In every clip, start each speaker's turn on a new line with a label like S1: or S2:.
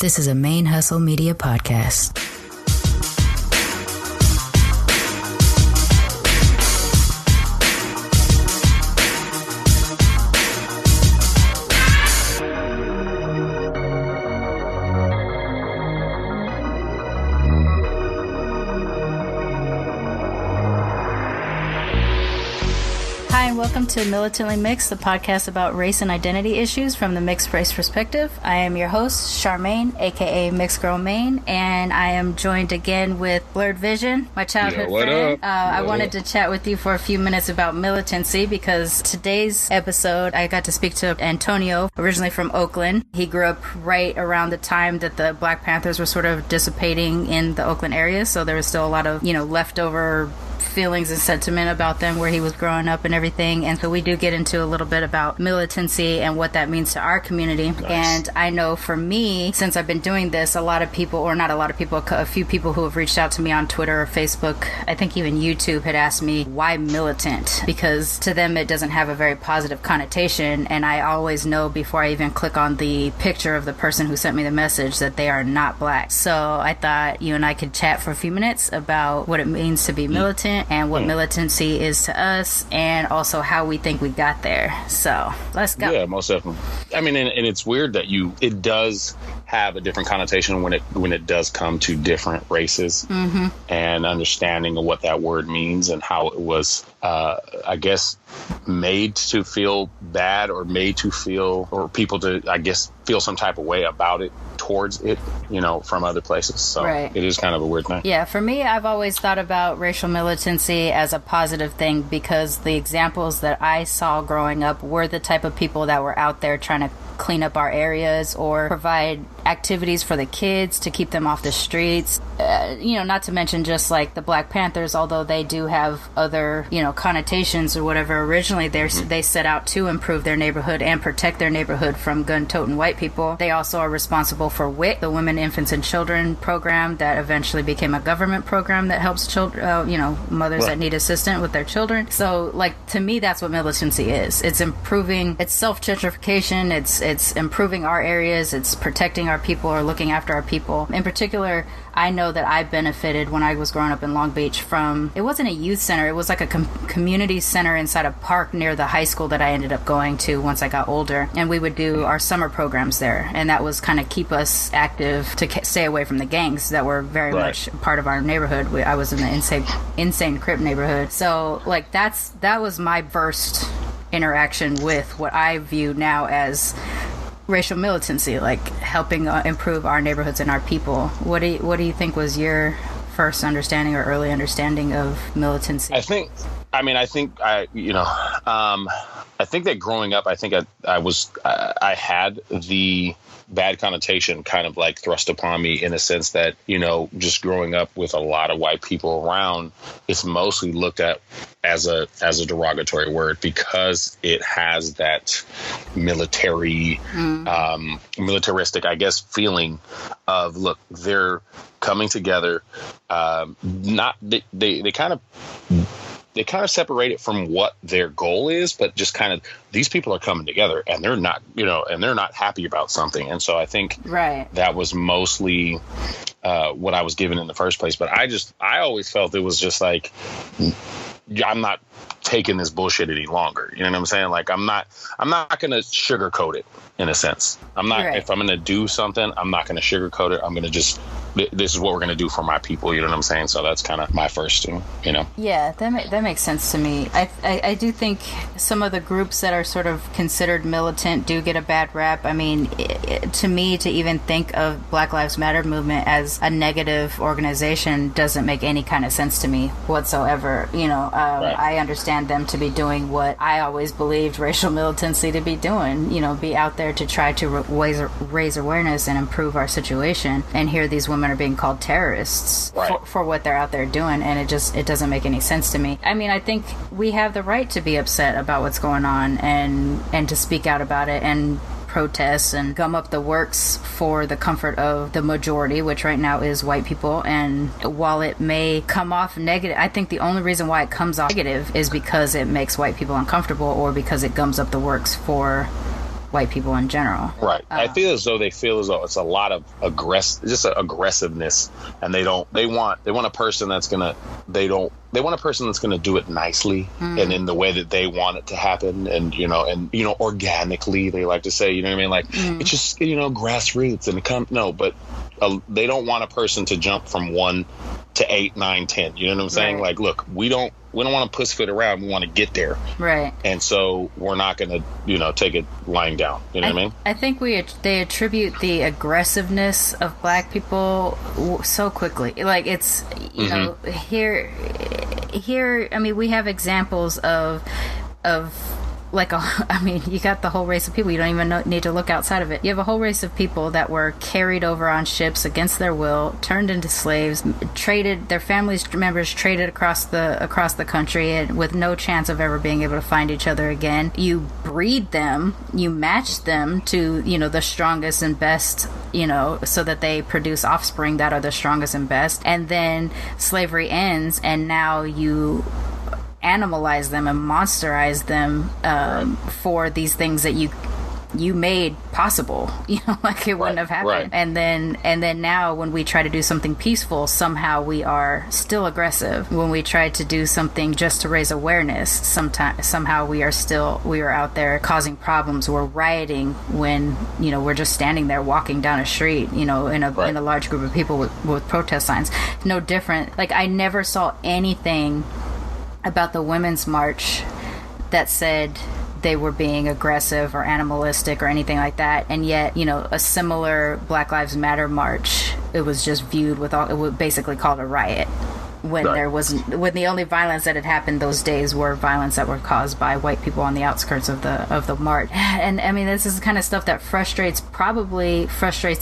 S1: This is a ManeHustle Media podcast. Hi, and welcome to Militantly Mixed, the podcast about race and identity issues from the mixed race perspective. I am your host, Sharmane, aka Mixed Girl Mane, and I am joined again with BlerdVision, my childhood friend. I wanted to chat with you for a few minutes about militancy because today's episode, I got to speak to Antonio, originally from Oakland. He grew up right around the time that the Black Panthers were sort of dissipating in the Oakland area, so there was still a lot of, leftover feelings and sentiment about them where he was growing up and everything. And so we do get into a little bit about militancy and what that means to our community. Nice. And I know for me, since I've been doing this, a lot of people, or not a lot of people, a few people who have reached out to me on Twitter or Facebook, I think even YouTube, had asked me why militant, because to them it doesn't have a very positive connotation. And I always know before I even click on the picture of the person who sent me the message that they are not Black. So I thought you and I could chat for a few minutes about what it means to be militant and what militancy is to us, and also how we think we got there. So let's go.
S2: Yeah, most definitely. I mean, and it's weird that it does have a different connotation when it does come to different races, and understanding of what that word means and how it was, I guess, made to feel bad or made to feel, or people to, I guess, feel some type of way about it towards it, from other places. So It is kind of a weird thing.
S1: Yeah, for me, I've always thought about racial militancy as a positive thing because the examples that I saw growing up were the type of people that were out there trying to clean up our areas or provide activities for the kids to keep them off the streets. Not to mention just like the Black Panthers, although they do have other, connotations or whatever. Originally, they set out to improve their neighborhood and protect their neighborhood from gun-toting white people. They also are responsible for WIC, the Women, Infants, and Children program that eventually became a government program that helps children, mothers that need assistance with their children. So, to me, that's what militancy is. It's improving, it's self-gentrification, it's improving our areas, it's protecting our people or looking after our people. In particular, I know that I benefited when I was growing up in Long Beach from, it wasn't a youth center, it was like a community center inside a park near the high school that I ended up going to once I got older. And we would do our summer programs there. And that was kind of keep us active to stay away from the gangs that were very much part of our neighborhood. I was in the insane Crip neighborhood. So that was my first interaction with what I view now as racial militancy, helping improve our neighborhoods and our people. What do you think was your first understanding or early understanding of militancy? I think that growing up, I had the bad connotation kind of thrust upon me in a sense that, just growing up with a lot of white people around, it's mostly looked at as a derogatory word because it has that militaristic, I guess, feeling of, look, they're coming together. They kind of separate it from what their goal is, but just kind of these people are coming together and they're not, and they're not happy about something. And so I think that was mostly what I was given in the first place. But I always felt it was just I'm not taking this bullshit any longer. You know what I'm saying? I'm not going to sugarcoat it in a sense. If I'm going to do something, I'm not going to sugarcoat it. I'm going to just, this is what we're going to do for my people. You know what I'm saying? So that's kind of my first thing, Yeah, that makes sense to me. I do think some of the groups that are sort of considered militant do get a bad rap. I mean, to me, to even think of Black Lives Matter movement as a negative organization doesn't make any kind of sense to me whatsoever. I understand them to be doing what I always believed racial militancy to be doing, be out there to try to raise awareness and improve our situation. And here these women are being called terrorists for what they're out there doing. And it doesn't make any sense to me. I mean, I think we have the right to be upset about what's going on and to speak out about it and protests and gum up the works for the comfort of the majority, which right now is white people. And while it may come off negative, I think the only reason why it comes off negative is because it makes white people uncomfortable or because it gums up the works for white people in general.
S2: Right. I feel as though it's a lot of aggressiveness, and they want a person that's gonna do it nicely and in the way that they want it to happen, and organically, they like to say, you know what I mean, like it's just grassroots and but they don't want a person to jump from 1 to 8, 9, 10. You know what I'm saying?
S1: Right.
S2: Like, look, we don't want to pussyfoot around. We want to get there.
S1: Right.
S2: And so we're not going to, take it lying down. You know what I mean? I
S1: think they attribute the aggressiveness of black people so quickly. Like, it's, here, I mean, we have examples of you got the whole race of people. You don't even need to look outside of it. You have a whole race of people that were carried over on ships against their will, turned into slaves, traded, their families members traded across the country, and with no chance of ever being able to find each other again. You breed them, you match them to, the strongest and best, so that they produce offspring that are the strongest and best. And then slavery ends, and now you animalize them and monsterize them for these things that you made possible, like it wouldn't have happened. And then now when we try to do something peaceful, somehow we are still aggressive. When we try to do something just to raise awareness, somehow we are out there causing problems. We're rioting when we're just standing there walking down a street, in a large group of people with protest signs. No different. Like, I never saw anything about the Women's March that said they were being aggressive or animalistic or anything like that, and yet a similar Black Lives Matter march, it was just viewed it was basically called a riot, when when the only violence that had happened those days were violence that were caused by white people on the outskirts of the march. And I mean, this is the kind of stuff that frustrates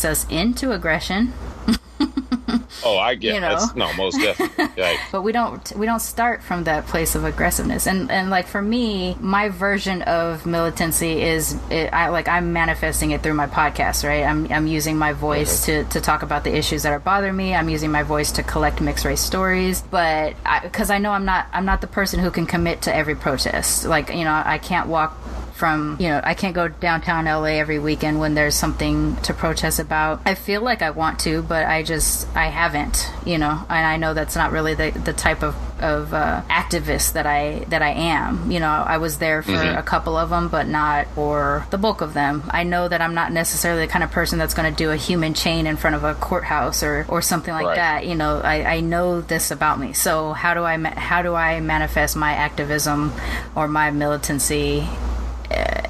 S1: us into aggression.
S2: Oh, I get no, most definitely. Right.
S1: But we don't start from that place of aggressiveness. And like, for me, my version of militancy is I'm manifesting it through my podcast, right? I'm using my voice to talk about the issues that are bothering me. I'm using my voice to collect mixed race stories, but because I know I'm not the person who can commit to every protest. Like, I can't walk from, I can't go downtown LA every weekend when there's something to protest about. I feel like I want to, but I haven't, and I know that's not really the type of activist that I am. I was there for a couple of them, but not for the bulk of them. I know that I'm not necessarily the kind of person that's going to do a human chain in front of a courthouse or something like that. I know this about me. So how do I manifest my activism or my militancy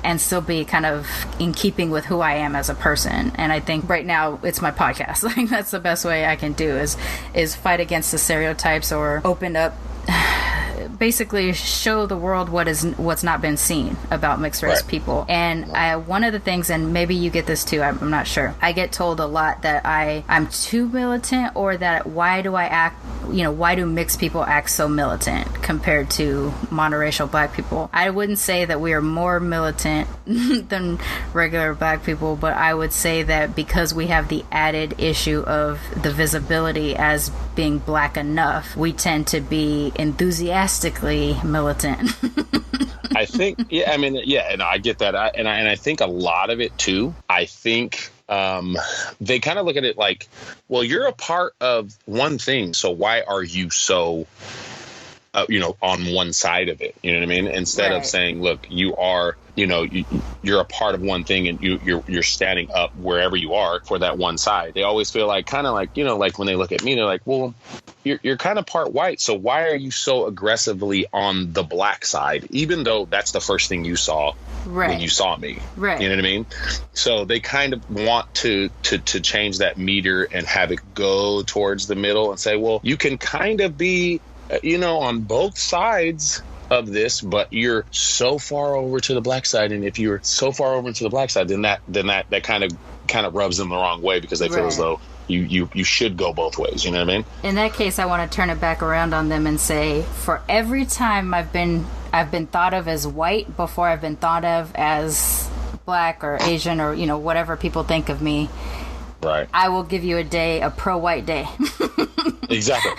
S1: and still be kind of in keeping with who I am as a person? And I think right now it's my podcast. Like, that's the best way I can do is fight against the stereotypes, or open up, basically show the world what's not been seen about mixed race people. And one of the things, and maybe you get this too, I'm not sure, I get told a lot that I'm too militant, or that why do mixed people act so militant compared to monoracial black people? I wouldn't say that we are more militant than regular black people, but I would say that because we have the added issue of the visibility as being black enough, we tend to be enthusiastically militant.
S2: I think, and I get that. And I think a lot of it too, I think they kind of look at it like, well, you're a part of one thing, so why are you so on one side of it? You know what I mean? Instead of saying, look, you are, you're a part of one thing, and you're standing up wherever you are for that one side. They always feel like, kind of like, like when they look at me, they're like, well, you're kind of part white, so why are you so aggressively on the black side, even though that's the first thing you saw when you saw me? Right. You know what I mean? So they kind of want to change that meter and have it go towards the middle and say, well, you can kind of be, on both sides of this, but you're so far over to the black side, and if you're so far over to the black side, then that kind of rubs them the wrong way, because they feel as though you should go both ways. You know what I mean? In
S1: that case, I want to turn it back around on them and say, for every time I've been thought of as white before I've been thought of as black or Asian or whatever people think of me, I will give you a pro-white day.
S2: Exactly.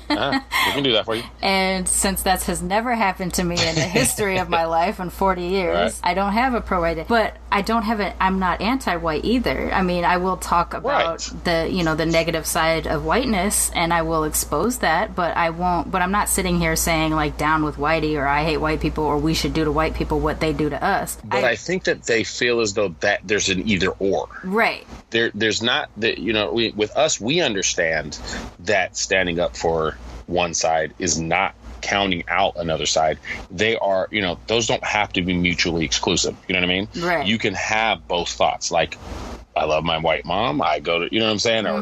S2: We can do that for you.
S1: And since that has never happened to me in the history of my life in 40 years,
S2: Right.
S1: I don't have a pro-white. But I'm not anti-white either. I mean, I will talk about the negative side of whiteness, and I will expose that, but I'm not sitting here saying like down with whitey, or I hate white people, or we should do to white people what they do to us.
S2: But I think that they feel as though that there's an either or.
S1: Right.
S2: There's not that, with us, we understand that standing up for one side is not counting out another side. They are, those don't have to be mutually exclusive. You know what I mean?
S1: Right.
S2: You can have both thoughts. Like, I love my white mom. I go to, you know what I'm saying? Or,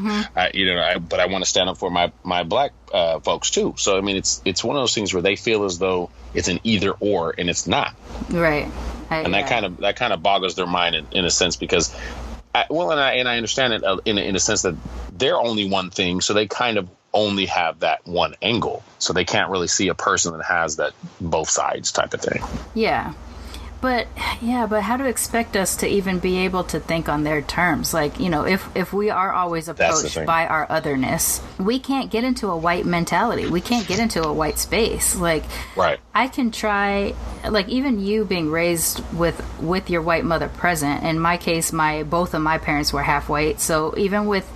S2: but I want to stand up for my black folks too. So, I mean, it's one of those things where they feel as though it's an either or, and it's not.
S1: Right.
S2: That kind of boggles their mind in a sense, because I understand it in a sense that they're only one thing. So they kind of only have that one angle. So they can't really see a person that has that both sides type of thing.
S1: Yeah. But how to expect us to even be able to think on their terms? Like, if we are always approached by our otherness, we can't get into a white mentality. We can't get into a white space. Like,
S2: right.
S1: I can try, like, even you being raised with your white mother present. In my case, both of my parents were half white. So even with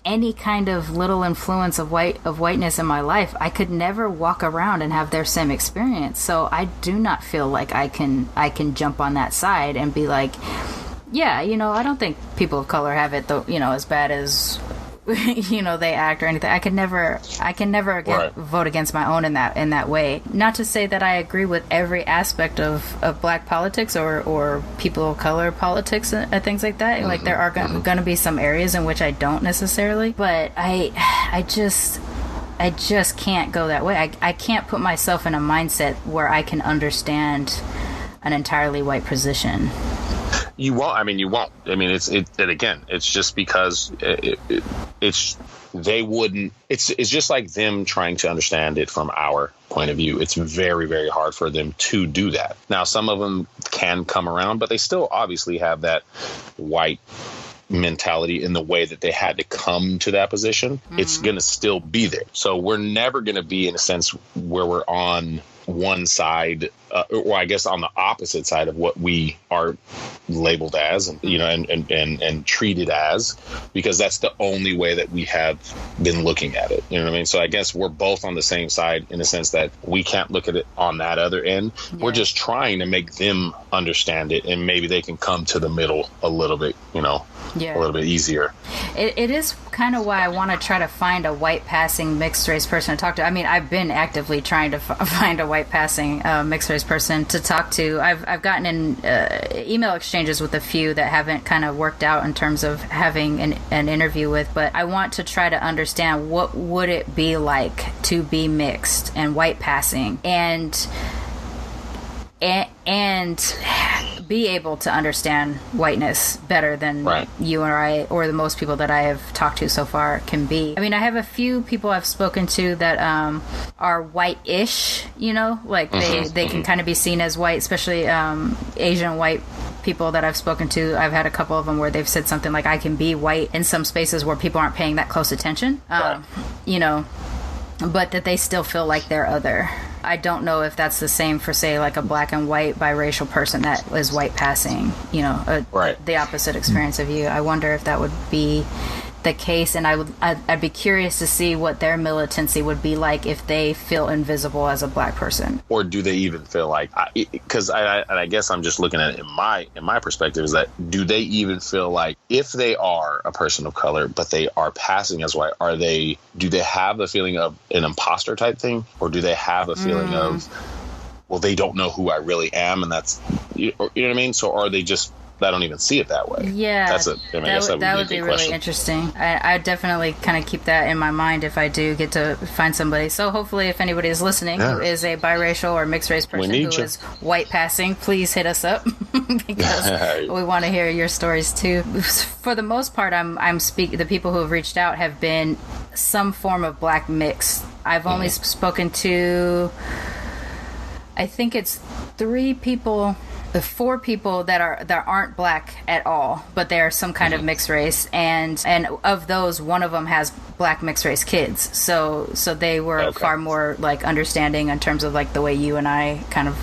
S1: any kind of little influence of whiteness in my life, I could never walk around and have their same experience. So I do not feel like I can jump on that side and be like, yeah, I don't think people of color have it though, as bad as they act or anything. I can never vote against my own in that way. Not to say that I agree with every aspect of black politics or people of color politics and things like that. Like, there are going to be some areas in which I don't necessarily, but I just can't go that way. I can't put myself in a mindset where I can understand an entirely white position.
S2: You won't. I mean, you won't. I mean, it's just because they wouldn't. It's just like them trying to understand it from our point of view. It's very, very hard for them to do that. Now, some of them can come around, but they still obviously have that white mentality in the way that they had to come to that position. It's going to still be there. So we're never going to be in a sense where we're on one side, or I guess on the opposite side of what we are labeled as, and treated as, because that's the only way that we have been looking at it. You know what I mean? So I guess we're both on the same side in the sense that we can't look at it on that other end. Yeah. We're just trying to make them understand it, and maybe they can come to the middle a little bit, a little bit easier.
S1: It is kind of why I want to try to find a white passing mixed race person to talk to. I mean, I've been actively trying to find a white passing mixed race person to talk to. I've gotten in email exchanges with a few that haven't kind of worked out in terms of having an interview with, but I want to try to understand what would it be like to be mixed and white passing and be able to understand whiteness better than you or I, or the most people that I have talked to so far, can be. I mean, I have a few people I've spoken to that are white-ish, like they can kind of be seen as white, especially Asian white people that I've spoken to. I've had a couple of them where they've said something like, I can be white in some spaces where people aren't paying that close attention, but that they still feel like they're other. I don't know if that's the same for, say, like a black and white biracial person that is white passing, the opposite experience of you. I wonder if that would be the case, and I'd be curious to see what their militancy would be like if they feel invisible as a black person.
S2: Or do they even feel like, because I guess I'm just looking at it in my perspective, is that do they even feel like if they are a person of color but they are passing as white, do they have the feeling of an imposter type thing, or do they have a feeling of, well, they don't know who I really am, and that's, you know what I mean? So are they just, I don't even see it that way.
S1: Yeah, that would be really interesting. I definitely kind of keep that in my mind if I do get to find somebody. So hopefully, if anybody is listening who is a biracial or mixed race person who is white passing, please hit us up because we want to hear your stories too. For the most part, the people who have reached out have been some form of black mix. I've only spoken to, I think it's 3 people four people that aren't black at all, but they're some kind of mixed race, and of those, one of them has black mixed race kids. So they were far more like understanding in terms of like the way you and I kind of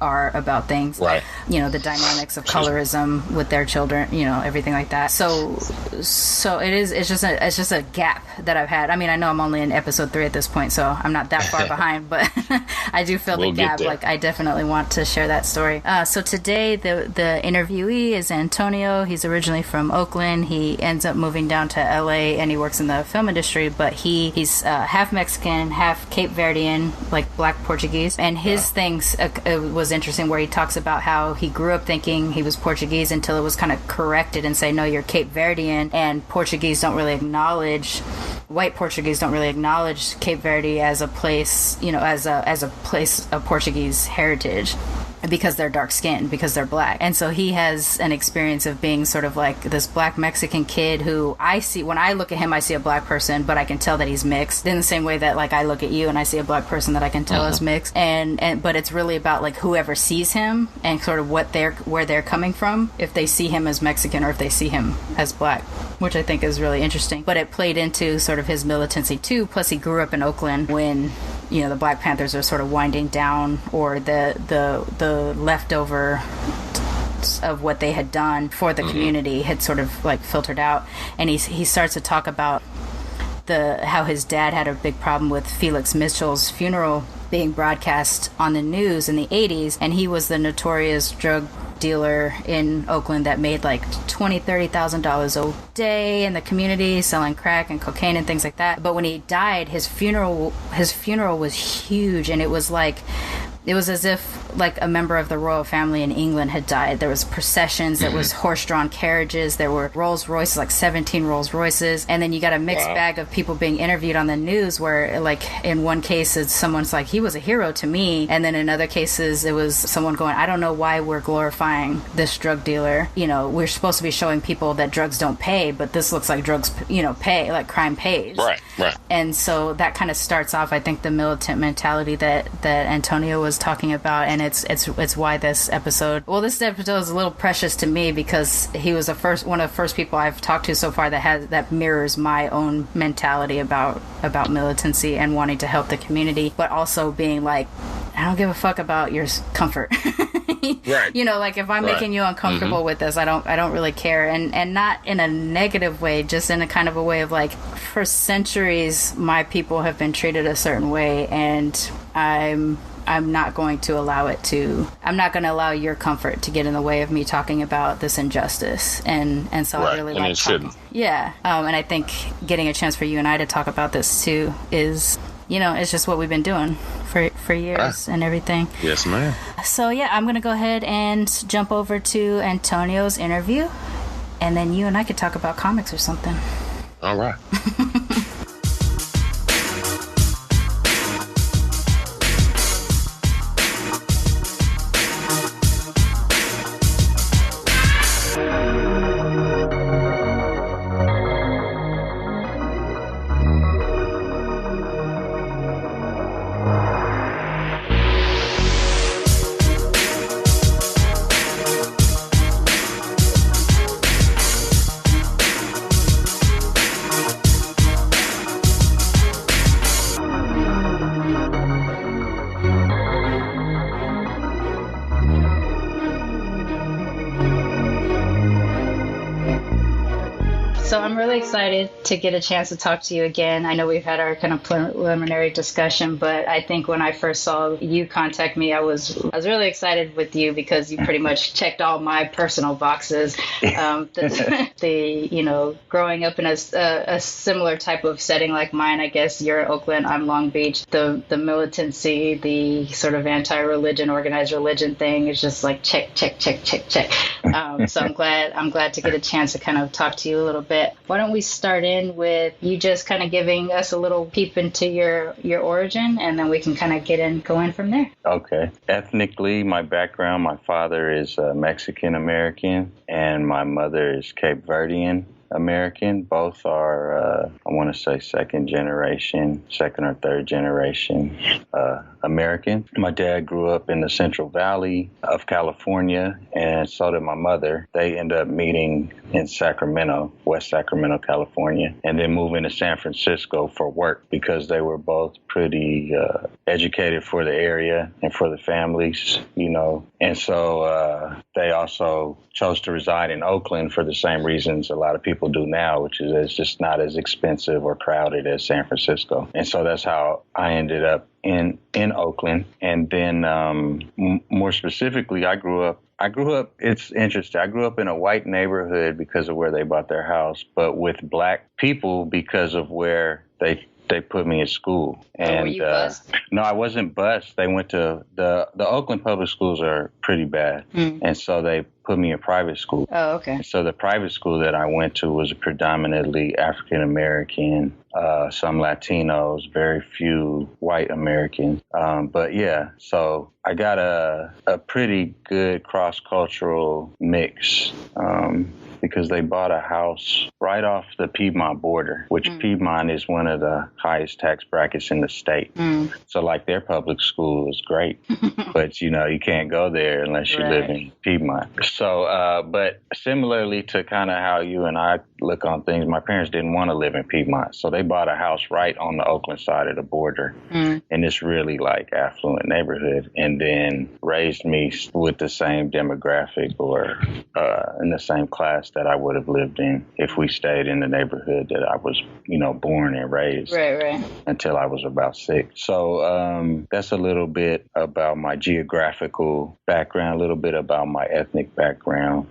S1: are about things,
S2: right?
S1: You know, the dynamics of colorism with their children, you know, everything like that. So it's just a gap that I've had. I mean, I know I'm only in episode 3 at this point, so I'm not that far behind, but I do feel the gap. Like, I definitely want to share that story. So today the interviewee is Antonio. He's originally from Oakland. He ends up moving down to LA, and he works in the film industry, but he's half Mexican, half Cape Verdean, like black Portuguese. And his things was interesting, where he talks about how he grew up thinking he was Portuguese until it was kind of corrected and say, no, you're Cape Verdean, and white Portuguese don't really acknowledge Cape Verde as a place, you know, as a place of Portuguese heritage, because they're dark skinned, because they're black. And so he has an experience of being sort of like this black Mexican kid who I see, when I look at him, I see a black person, but I can tell that he's mixed, in the same way that like I look at you and I see a black person that I can tell is mixed. And but it's really about like whoever sees him and sort of where they're coming from, if they see him as Mexican or if they see him as black, which I think is really interesting. But it played into sort of his militancy too. Plus he grew up in Oakland when, you know, the Black Panthers are sort of winding down, or the leftover of what they had done for the community had sort of like filtered out. And he starts to talk about how his dad had a big problem with Felix Mitchell's funeral being broadcast on the news in the 80s, and he was the notorious drug dealer in Oakland that made like $20,000-$30,000 a day in the community, selling crack and cocaine and things like that. But when he died, his funeral was huge, and it was as if like a member of the royal family in England had died. There was processions, there was horse-drawn carriages, there were Rolls Royces, like 17 Rolls Royces, and then you got a mixed bag of people being interviewed on the news, where like in one case it's someone's like, he was a hero to me, and then in other cases it was someone going, I don't know why we're glorifying this drug dealer. You know, we're supposed to be showing people that drugs don't pay, but this looks like drugs, you know, pay, like crime pays. Right. And so that kind of starts off, I think, the militant mentality that Antonio was talking about, and it's why this episode is a little precious to me, because he was one of the first people I've talked to so far that mirrors my own mentality about militancy and wanting to help the community, but also being like, I don't give a fuck about your comfort. Right. You know, like if I'm making you uncomfortable with this, I don't really care, and not in a negative way, just in a kind of a way of like, for centuries my people have been treated a certain way, and I'm not going to allow I'm not going to allow your comfort to get in the way of me talking about this injustice. And so I really like talking. Yeah. And I think getting a chance for you and I to talk about this too is, you know, it's just what we've been doing for years and everything. Yes, ma'am. So yeah, I'm going to go ahead and jump over to Antonio's interview, and then you and I could talk about comics or something. All right. So I'm really excited to get a chance to talk to you again. I know we've had our kind of preliminary discussion, but I think when I first saw you contact me, I was really excited with you because you pretty much checked all my personal boxes. Growing up in a similar type of setting like mine, I guess you're in Oakland, I'm Long Beach. The militancy, the sort of anti-religion, organized religion thing is just like check. So I'm glad to get a chance to kind of talk to you a little bit. Why don't we start in with you just kind of giving us a little peep into your origin, and then we can kind of go in from there.
S3: Okay. Ethnically, my background, my father is Mexican American and my mother is Cape Verdean. American. Both are, I want to say, second or third generation American. My dad grew up in the Central Valley of California, and so did my mother. They ended up meeting in Sacramento, West Sacramento, California, and then moving to San Francisco for work because they were both pretty educated for the area and for the families, And so they also chose to reside in Oakland for the same reasons a lot of people do now, which is it's just not as expensive or crowded as San Francisco. And so that's how I ended up in Oakland. And then more specifically, I grew up, it's interesting. I grew up in a white neighborhood because of where they bought their house, but with black people because of where they put me in school. And
S1: were you bused?
S3: No, I wasn't bused. They went to the Oakland public schools are pretty bad. And so they put me in private school.
S1: Oh, okay.
S3: So the private school that I went to was predominantly African American, some Latinos, very few white Americans. But yeah, so I got a pretty good cross-cultural mix. Because they bought a house right off the Piedmont border, which Piedmont is one of the highest tax brackets in the state. So like their public school is great, but you can't go there unless you live in Piedmont. So, but similarly to kind of how you and I look on things, my parents didn't want to live in Piedmont. So they bought a house right on the Oakland side of the border in this really like affluent neighborhood, and then raised me with the same demographic or in the same class that I would have lived in if we stayed in the neighborhood that I was, born and raised until I was about 6. So that's a little bit about my geographical background, a little bit about my ethnic background.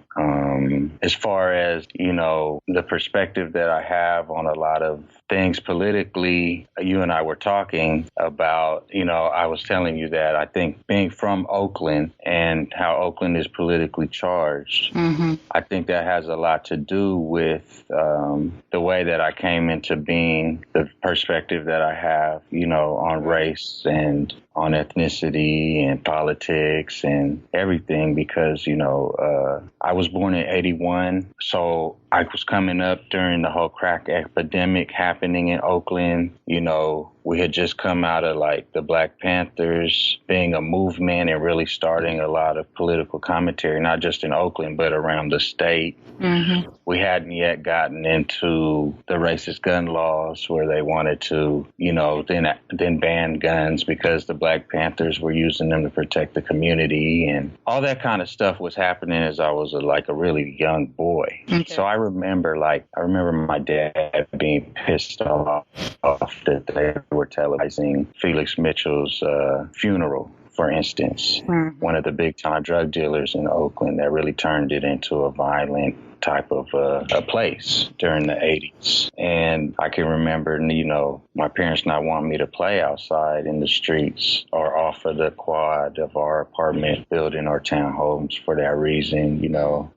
S3: As far as, the perspective that I have on a lot of things politically, you and I were talking about, I was telling you that I think being from Oakland and how Oakland is politically charged, I think that has a lot to do with the way that I came into being, the perspective that I have, on race and on ethnicity and politics and everything because, I was born in 81. So I was coming up during the whole crack epidemic happening in Oakland. We had just come out of like the Black Panthers being a movement and really starting a lot of political commentary, not just in Oakland, but around the state. We hadn't yet gotten into the racist gun laws where they wanted to, then ban guns because the Black Panthers were using them to protect the community, and all that kind of stuff was happening as I was a really young boy. So I remember my dad being pissed off that they were televising Felix Mitchell's funeral, for instance, one of the big time drug dealers in Oakland that really turned it into a violent type of a place during the 80s. And I can remember, my parents not wanting me to play outside in the streets or off of the quad of our apartment building or townhomes for that reason.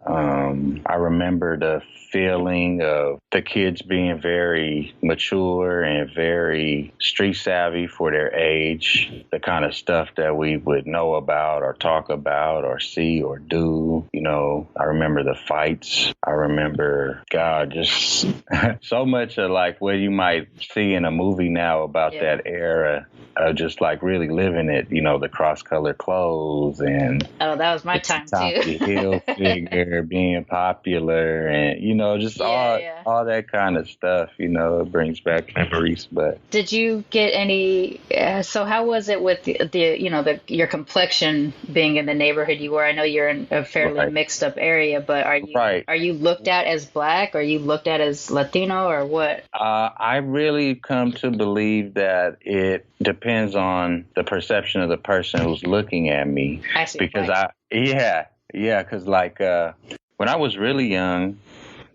S3: I remember the feeling of the kids being very mature and very street savvy for their age, the kind of stuff that we would know about or talk about or see or do. I remember the fights. I remember, God, just so much of like what you might see in a movie now about that era of just like really living it, the cross-colored clothes and
S1: that was my time too.
S3: Hill figure, being popular, and just all that kind of stuff. It brings back memories. But
S1: did you get any? So how was it with your complexion being in the neighborhood you were? I know you're in a fairly mixed up area, but are you looked at as Black? Are you looked at as Latino, or what?
S3: I really come to believe that it depends on the perception of the person who's looking at me.
S1: I see.
S3: Because because when I was really young,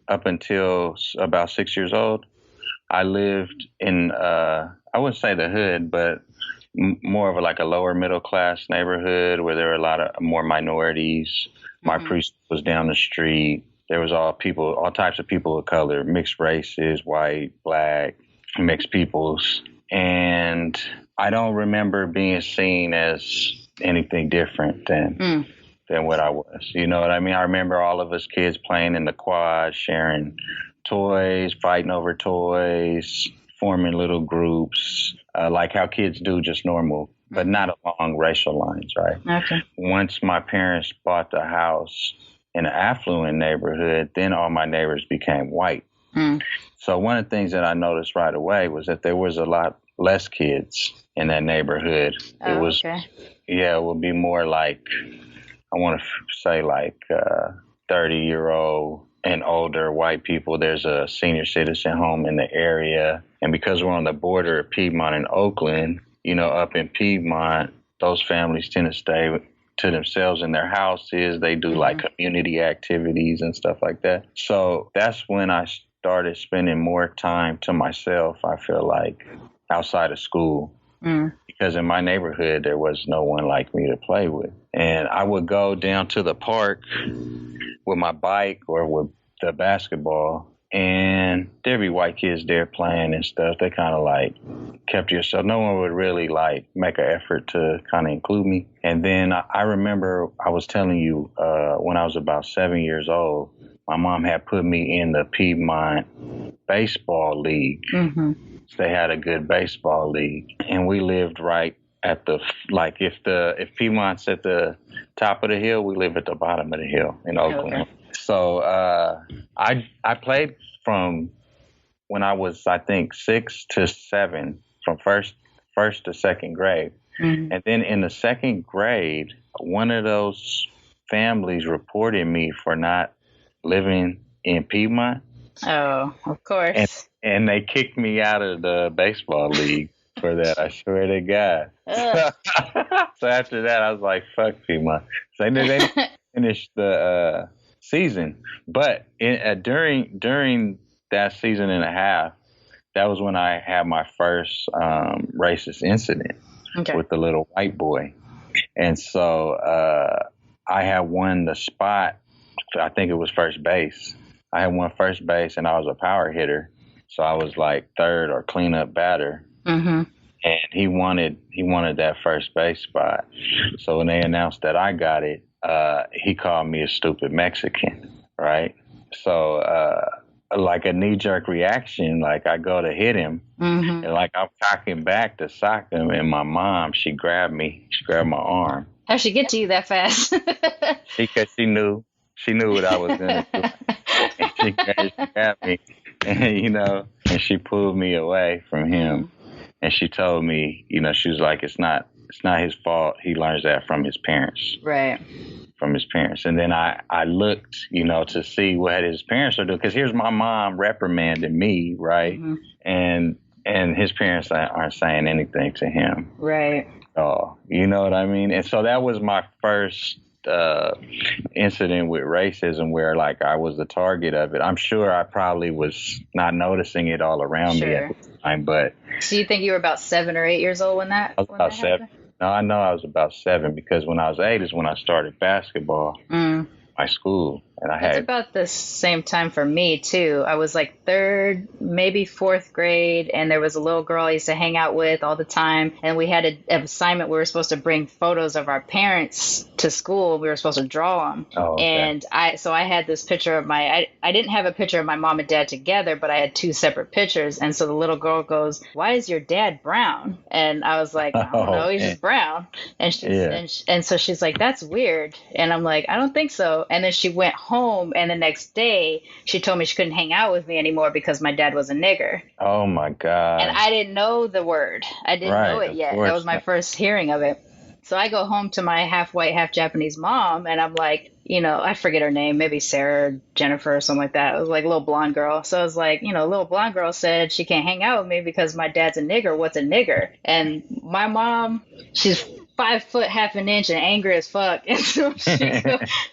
S3: up until about 6 years old, I lived in I wouldn't say the hood, but more of a lower middle class neighborhood where there were a lot of more minorities. My precinct was down the street. There was all types of people of color, mixed races, white, Black, mixed peoples. And I don't remember being seen as anything different than what I was. You know what I mean? I remember all of us kids playing in the quad, sharing toys, fighting over toys, forming little groups, like how kids do, just normal, but not along racial lines, right?
S1: Okay.
S3: Once my parents bought the house in an affluent neighborhood, then all my neighbors became white. So one of the things that I noticed right away was that there was a lot less kids in that neighborhood. It was, it would be more like, I want to say like 30-year-old and older white people. There's a senior citizen home in the area. And because we're on the border of Piedmont and Oakland, you know, up in Piedmont, those families tend to stay to themselves in their houses. They do like community activities and stuff like that. So that's when I started spending more time to myself, I feel like, outside of school. Because in my neighborhood, there was no one like me to play with. And I would go down to the park with my bike or with the basketball, and there'd be white kids there playing and stuff. They kind of like kept to yourself. No one would really like make an effort to kind of include me. And then I remember I was telling you when I was about 7 years old, my mom had put me in the Piedmont baseball league. They had a good baseball league, and we lived right at the, like, if Piedmont's at the top of the hill, we live at the bottom of the hill in Oakland. So I played from when I was, I think, 6 to 7, from first to second grade. And then in the second grade, one of those families reported me for not living in Piedmont.
S1: Oh, of course.
S3: And they kicked me out of the baseball league for that. I swear to God. So after that, I was like, fuck Piedmont. So they didn't finish the season. But during that season and a half, that was when I had my first racist incident with the little white boy. And so I had won the spot. I think it was first base. I had won first base, and I was a power hitter. So I was like third or cleanup batter. And he wanted that first base spot. So when they announced that I got it, he called me a stupid Mexican, right? So like a knee-jerk reaction, like I go to hit him, and like I'm cocking back to sock him, and my mom, she grabbed my arm.
S1: How'd she get to you that fast?
S3: Because she knew what I was going to do. And she grabbed me, and, you know, and she pulled me away from him. And she told me, you know, she was like, it's not his fault. He learns that from his parents. Right. From his parents. And then I looked, you know, to see what his parents are doing. Because here's my mom reprimanding me, right? And his parents aren't saying anything to him. Right. Oh, you know what I mean? And so that was my first incident with racism, where like I was the target of it. I'm sure I probably was not noticing it all around me at the time, but. So you think you were about 7 or 8 years old when that? I was about 7. No, I know I was about 7, because when I was 8 is when I started basketball. My school, and It's about the same time for me too. I was like 3rd, maybe 4th grade, and there was a little girl I used to hang out with all the time, and we had an assignment. We were supposed to bring photos of our parents to school. We were supposed to draw them. And I had this picture of I didn't have a picture of my mom and dad together, but I had 2 separate pictures. And so the little girl goes, "Why is your dad brown?" And I was like, "I don't know, he's just brown." And so she's like, "That's weird." And I'm like, "I don't think so." And then she went home, and the next day she told me she couldn't hang out with me anymore because my dad was a nigger. Oh my God. And I didn't know the word. I didn't know it yet. That was my first hearing of it. So I go home to my half white, half Japanese mom, and I'm like, you know, I forget her name, maybe Sarah, Jennifer, or something like that. It was like a little blonde girl. So I was like, you know, little blonde girl said she can't hang out with me because my dad's a nigger. What's a nigger? And my mom, she's 5 foot, half an inch, and angry as fuck. And so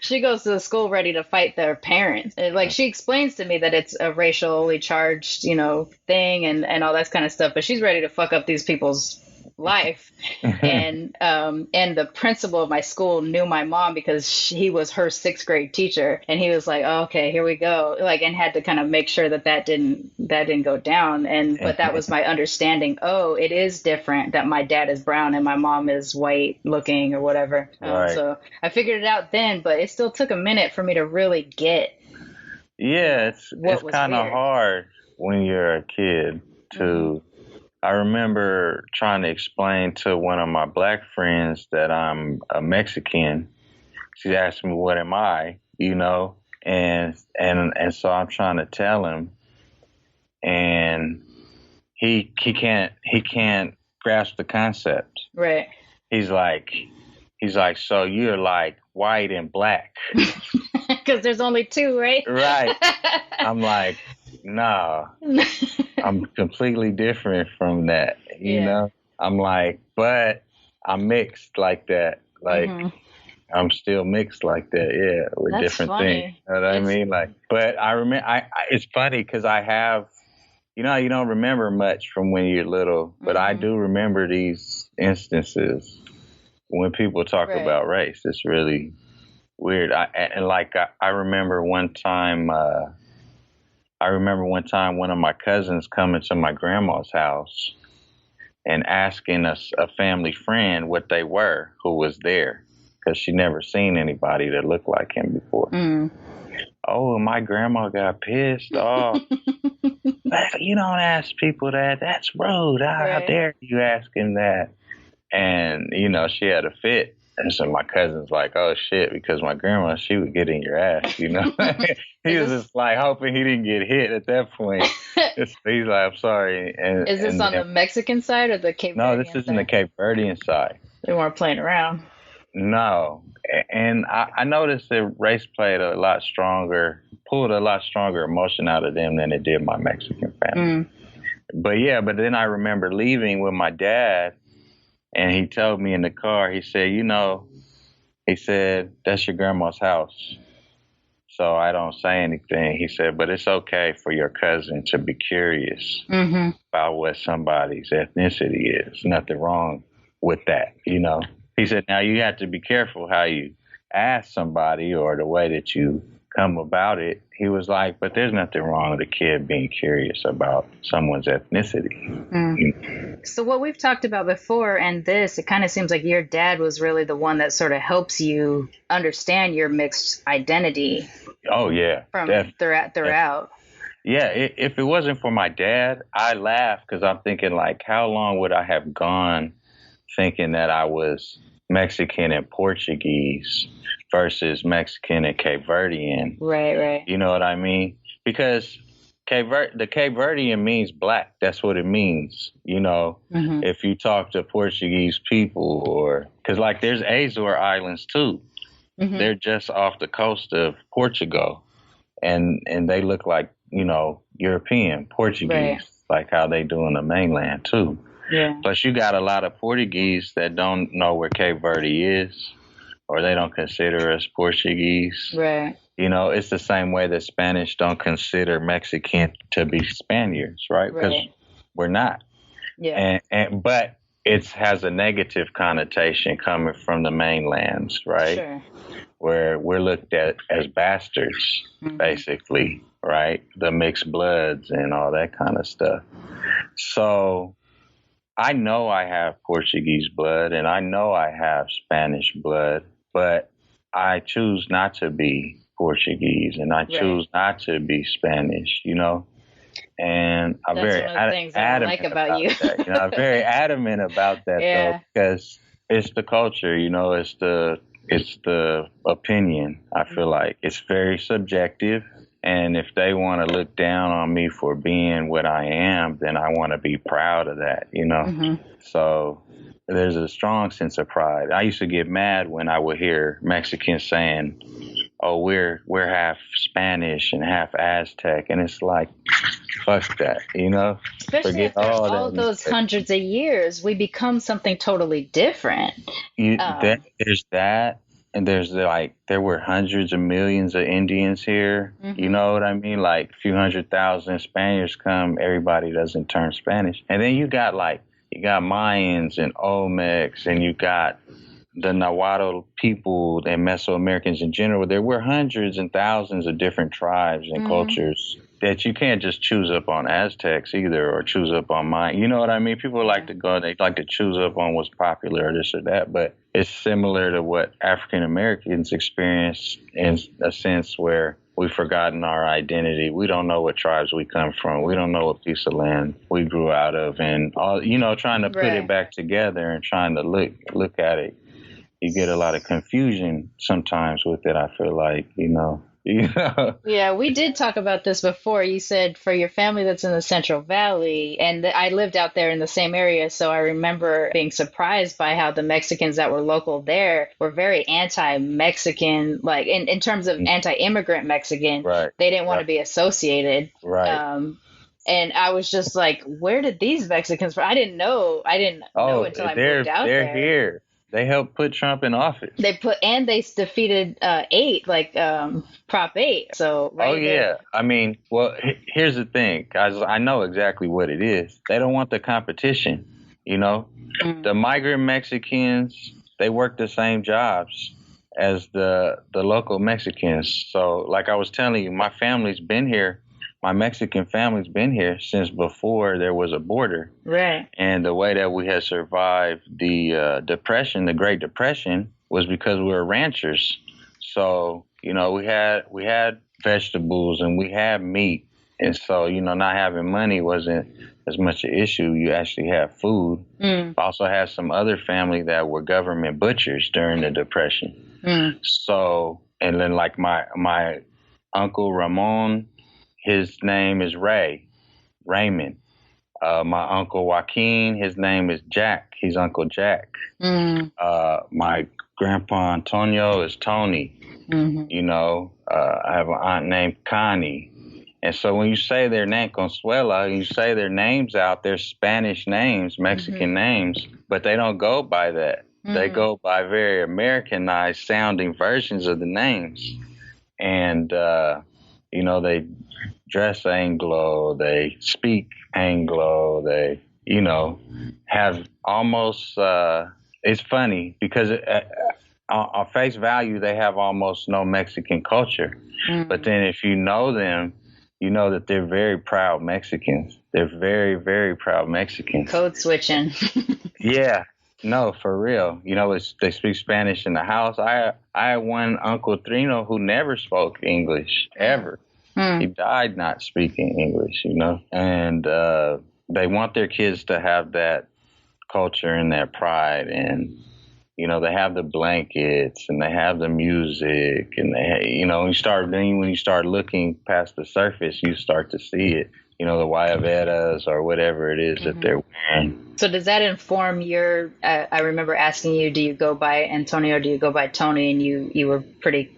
S3: she goes to the school ready to fight their parents. And, like, she explains to me that it's a racially charged, you know, thing and all that kind of stuff. But she's ready to fuck up these people's life. And the principal of my school knew my mom because he was her 6th grade teacher, and he was like, "Oh, okay, here we go," like, and had to kind of make sure that didn't go down. But that was my understanding. Oh, it is different that my dad is brown and my mom is white looking or whatever. So I figured it out then, but it still took a minute for me to really get Yeah,
S1: what
S3: it's
S1: was
S3: kind of
S1: weird.
S3: hard when you're a kid to. I remember trying to explain to one of my black friends that I'm a Mexican. She asked me, "What am I?" You know, and so I'm trying to tell him, and he can't grasp the concept.
S1: Right.
S3: He's like, so you're like white and black.
S1: Because there's only two, right?
S3: Right. I'm like, nah, I'm completely different from that, you know? I'm like, but I'm mixed like that. Like, I'm still mixed like that, yeah, with
S1: That's
S3: different
S1: funny.
S3: things. You know what I mean? Like, but I remember, it's funny because I have, you know, you don't remember much from when you're little, but I do remember these instances when people talk about race. It's really weird. I remember one time, one of my cousins coming to my grandma's house and asking us, a family friend, what they were, who was there, because she never seen anybody that looked like him before. Oh, my grandma got pissed off. You don't ask people that. That's rude. How dare you ask him that? And, you know, she had a fit. And so my cousin's like, oh, shit, because my grandma, she would get in your ass, you know? He was just like hoping he didn't get hit at that point. He's like, I'm sorry. And,
S1: is this on the Mexican side or the Cape Verdean side?
S3: No, this is in the Cape Verdean side.
S1: They weren't playing around.
S3: No. And I noticed that race pulled a lot stronger emotion out of them than it did my Mexican family. But then I remember leaving with my dad, and he told me in the car, he said, you know, that's your grandma's house. So I don't say anything. He said, but it's okay for your cousin to be curious about what somebody's ethnicity is. Nothing wrong with that, you know. He said, now you have to be careful how you ask somebody or the way that you come about it. He was like, but there's nothing wrong with a kid being curious about someone's ethnicity.
S1: So what we've talked about before and this, it kind of seems like your dad was really the one that sort of helps you understand your mixed identity.
S3: Oh, yeah.
S1: From throughout.
S3: Yeah, if it wasn't for my dad, I laugh because I'm thinking, like, how long would I have gone thinking that I was Mexican and Portuguese versus Mexican and Cape Verdean?
S1: Right.
S3: You know what I mean? Because the Cape Verdean means black. That's what it means. You know, if you talk to Portuguese people, or because like there's Azore Islands too. They're just off the coast of Portugal, and they look like, you know, European Portuguese, like how they do in the mainland too. Yeah. Plus, you got a lot of Portuguese that don't know where Cape Verde is, or they don't consider us Portuguese. Right. You know, it's the same way that Spanish don't consider Mexican to be Spaniards, right? Because we're not. Yeah. But it has a negative connotation coming from the mainlands, right? Sure. Where we're looked at as bastards, basically, right? The mixed bloods and all that kind of stuff. So I know I have Portuguese blood and I know I have Spanish blood, but I choose not to be Portuguese and I choose not to be Spanish, you know? And I'm very adamant about you. That. You know, I'm very adamant about that though, because it's the culture, you know, it's the opinion. I feel like it's very subjective. And if they want to look down on me for being what I am, then I want to be proud of that, you know? So there's a strong sense of pride. I used to get mad when I would hear Mexicans saying, oh, we're half Spanish and half Aztec. And it's like, fuck that, you know?
S1: Especially after all those hundreds of years, we become something totally different.
S3: There's that. And there's there were hundreds of millions of Indians here. You know what I mean? Like a few 100,000 Spaniards come, everybody doesn't turn Spanish. And then you got Mayans and Olmecs, and you got the Nahuatl people and Mesoamericans in general. There were hundreds and thousands of different tribes and cultures that you can't just choose up on Aztecs either, or choose up on mine. You know what I mean? People like they like to choose up on what's popular or this or that, but it's similar to what African Americans experience in a sense where we've forgotten our identity. We don't know what tribes we come from. We don't know what piece of land we grew out of, and all, trying to put it back together and trying to look at it. You get a lot of confusion sometimes with it. I feel like,
S1: Yeah, we did talk about this before. You said for your family that's in the Central Valley, and I lived out there in the same area, so I remember being surprised by how the Mexicans that were local there were very anti-Mexican, like in terms of anti-immigrant Mexican.
S3: Right.
S1: They didn't want to be associated.
S3: Right.
S1: And I was just like, where did these Mexicans from? I didn't know until I moved out there.
S3: They're here. They helped put Trump in office.
S1: They defeated Prop 8. So
S3: there. I mean, well, here's the thing, guys. I know exactly what it is. They don't want the competition. The migrant Mexicans, they work the same jobs as the local Mexicans. So, like I was telling you, my family's been here. My Mexican family's been here since before there was a border. Right. And the way that we had survived the Depression, the Great Depression, was because we were ranchers. So, we had vegetables and we had meat. And so, not having money wasn't as much an issue. You actually had food. I also had some other family that were government butchers during the Depression. So, and then like my Uncle Ramon, his name is Raymond. My Uncle Joaquin, his name is Jack. He's Uncle Jack. My Grandpa Antonio is Tony. I have an aunt named Connie. And so when you say their name, Consuela, you say their names out, they're Spanish names, Mexican names, but they don't go by that. They go by very Americanized sounding versions of the names. And, they dress Anglo, they speak Anglo, they, have almost, it's funny because on face value, they have almost no Mexican culture. But then if you know them, you know that they're very proud Mexicans. They're very, very proud Mexicans.
S1: Code switching.
S3: Yeah. No, for real. They speak Spanish in the house. I had one Uncle Trino who never spoke English, ever. He died not speaking English, and they want their kids to have that culture and that pride. And, they have the blankets and they have the music and when you start looking past the surface, you start to see it, the guayaberas or whatever it is that they're wearing.
S1: So does that inform your, I remember asking you, do you go by Antonio or do you go by Tony? And you were pretty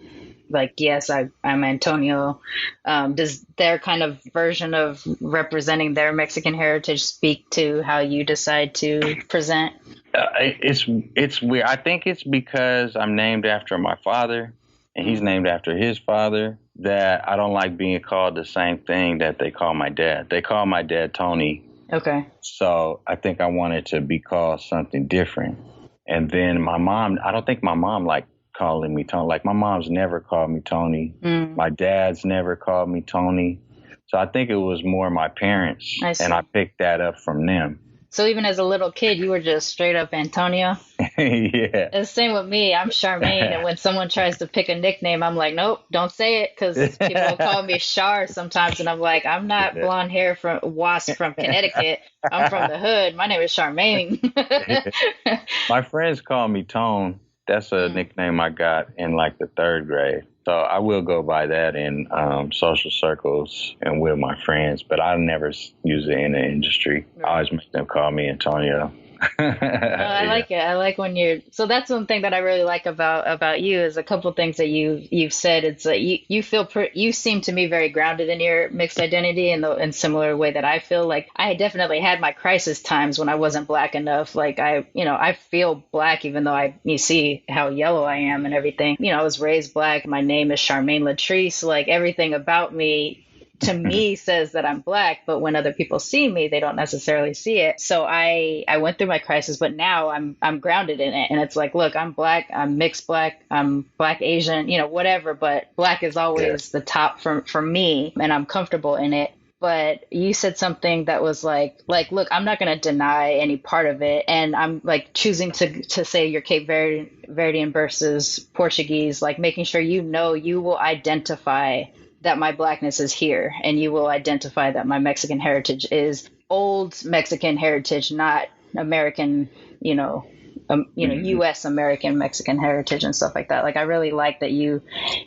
S1: like, yes, I'm Antonio. Does their kind of version of representing their Mexican heritage speak to how you decide to present?
S3: It's weird. I think it's because I'm named after my father and he's named after his father that I don't like being called the same thing that they call my dad. They call my dad Tony.
S1: Okay.
S3: So I think I wanted to be called something different. And then my mom, I don't think my mom liked calling me Tony. Like my mom's never called me Tony. My dad's never called me Tony. So I think it was more my parents, and I picked that up from them.
S1: So even as a little kid, you were just straight up Antonio?
S3: Yeah.
S1: The same with me. I'm Sharmane, and when someone tries to pick a nickname, I'm like, nope, don't say it, because people call me Shar sometimes, and I'm like, I'm not blonde hair from Wasp from Connecticut. I'm from the hood. My name is Sharmane.
S3: My friends call me Tone. That's a nickname I got in like the 3rd grade. So I will go by that in social circles and with my friends, but I never use it in the industry. Right. I always make them call me Antonio.
S1: I like it. I like when so that's one thing that I really like about you is a couple things that you've said. It's like you seem to me very grounded in your mixed identity in similar way that I feel. Like I definitely had my crisis times when I wasn't black enough. Like I feel black even though you see how yellow I am and everything. I was raised black. My name is Sharmane Latrice. Like everything about me to me says that I'm black, but when other people see me, they don't necessarily see it. So I went through my crisis, but now I'm grounded in it. And it's like, look, I'm black, I'm mixed black, I'm black Asian, whatever, but black is always the top for me, and I'm comfortable in it. But you said something that was like, look, I'm not going to deny any part of it. And I'm like choosing to say you're Cape Verdean versus Portuguese, like making sure you will identify that my blackness is here, and you will identify that my Mexican heritage is old Mexican heritage, not American, U.S. American Mexican heritage and stuff like that. Like, I really like that you're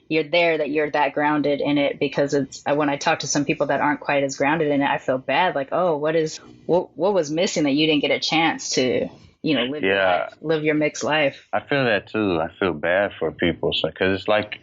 S1: there, that you're that grounded in it, because when I talk to some people that aren't quite as grounded in it, I feel bad. Like, oh, what was missing that you didn't get a chance to, live your mixed life.
S3: I feel that too. I feel bad for people, because it's like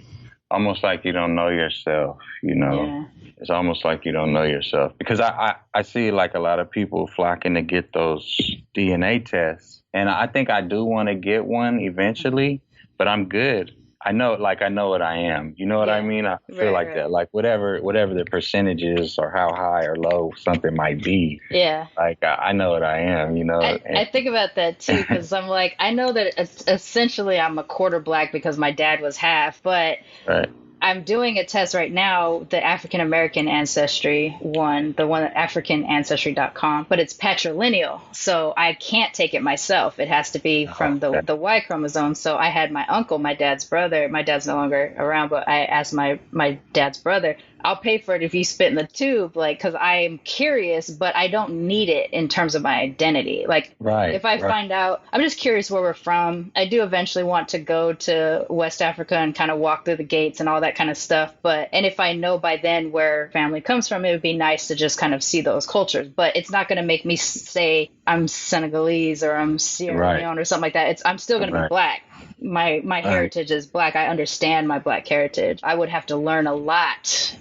S3: almost like you don't know yourself,
S1: Yeah.
S3: It's almost like you don't know yourself, because I see like a lot of people flocking to get those DNA tests. And I think I do want to get one eventually, but I'm good. I know what I am. You know what I mean? I feel like that, like whatever the percentage is or how high or low something might be.
S1: Yeah.
S3: Like I know what I am,
S1: I think about that too, because I'm like, I know that essentially I'm a quarter black because my dad was half, but
S3: right.
S1: I'm doing a test right now, the African American ancestry one, the one at AfricanAncestry.com, but it's patrilineal. So I can't take it myself. It has to be from the Y chromosome. So I had my uncle, my dad's brother. My dad's no longer around, but I asked my dad's brother, I'll pay for it if you spit in the tube, like, because I'm curious, but I don't need it in terms of my identity. Like, if I find out, I'm just curious where we're from. I do eventually want to go to West Africa and kind of walk through the gates and all that kind of stuff. And if I know by then where family comes from, it would be nice to just kind of see those cultures. But it's not going to make me say I'm Senegalese or I'm Sierra Leone or something like that. I'm still going to be black. My heritage is black. I understand my black heritage. I would have to learn a lot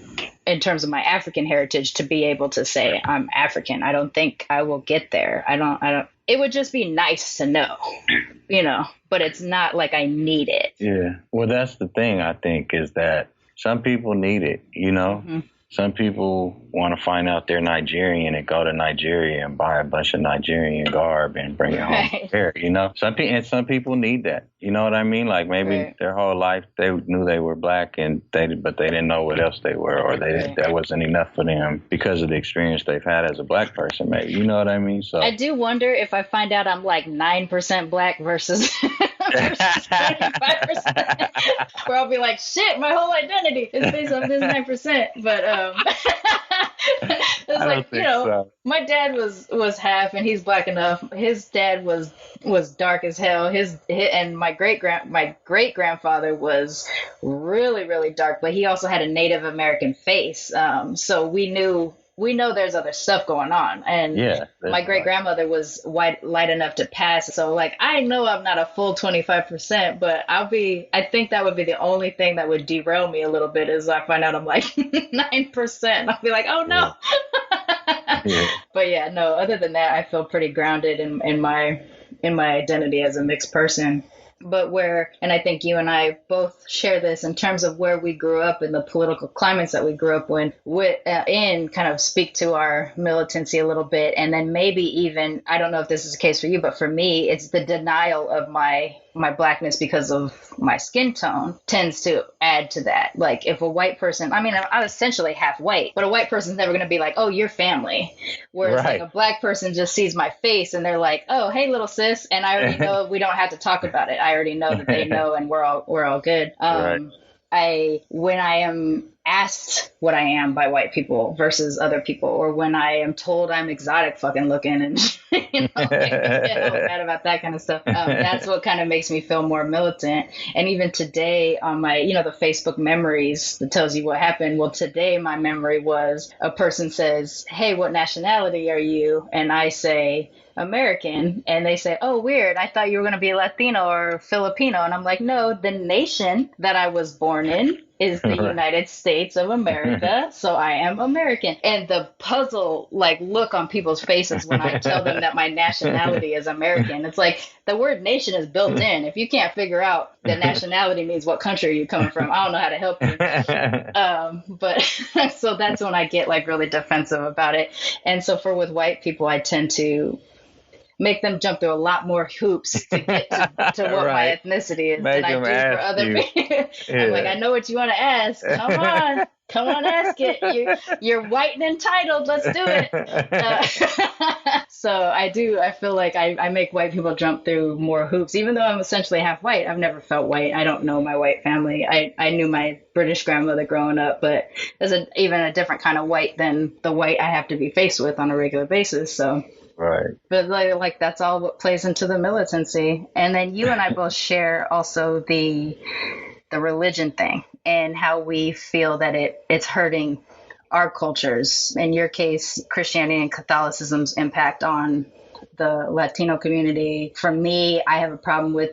S1: in terms of my African heritage to be able to say I'm African. I don't think I will get there. I don't. It would just be nice to know, but it's not like I need it.
S3: Yeah. Well, that's the thing, I think, is that some people need it, Mm-hmm. Some people want to find out they're Nigerian and go to Nigeria and buy a bunch of Nigerian garb and bring it home here, Some people need that. You know what I mean? Like maybe their whole life they knew they were black but they didn't know what else they were, or that wasn't enough for them because of the experience they've had as a black person. Maybe, you know what I mean? So
S1: I do wonder if I find out I'm like 9% black versus 25%, where I'll be like, shit, my whole identity is based on this 9%. But it's like, so. My dad was half, and he's black enough. His dad was dark as hell. And my great grandfather was really, really dark, but he also had a Native American face. So we know there's other stuff going on. And my great grandmother was light enough to pass. So like, I know I'm not a full 25%, but I think that would be the only thing that would derail me a little bit, is I find out I'm like 9%. I'll be like, oh no. Yeah. But no, other than that, I feel pretty grounded in my identity as a mixed person. But and I think you and I both share this in terms of where we grew up and the political climates that we grew up in, kind of speak to our militancy a little bit. And then maybe even, I don't know if this is the case for you, but for me, it's the denial of my blackness because of my skin tone tends to add to that. Like if a white person, I'm essentially half white, but a white person's never going to be like, oh, you're family. Whereas like a black person just sees my face and they're like, oh, hey, little sis. And I already know we don't have to talk about it. I already know that they know, and we're all good. When I am asked what I am by white people versus other people, or when I am told I'm exotic fucking looking and get all mad about that kind of stuff, that's what kind of makes me feel more militant. And even today on my, the Facebook memories that tells you what happened. Well, today my memory was a person says, hey, what nationality are you? And I say, American. And they say, oh, weird, I thought you were going to be Latino or Filipino. And I'm like, no, the nation that I was born in is the United States of America. So I am American. And the puzzle look on people's faces when I tell them that my nationality is American. It's like the word nation is built in. If you can't figure out that nationality means what country you're coming from, I don't know how to help you. But so that's when I get really defensive about it. And so with white people, I tend to make them jump through a lot more hoops to get to what my ethnicity is than I do for other people. I'm like, I know what you want to ask. Come on, ask it. You're white and entitled. Let's do it. So I feel like I make white people jump through more hoops, even though I'm essentially half white. I've never felt white. I don't know my white family. I knew my British grandmother growing up, but there's even a different kind of white than the white I have to be faced with on a regular basis. So.
S3: Right.
S1: But like that's all what plays into the militancy. And then you and I both share also the religion thing and how we feel that it's hurting our cultures. In your case, Christianity and Catholicism's impact on the Latino community. For me, I have a problem with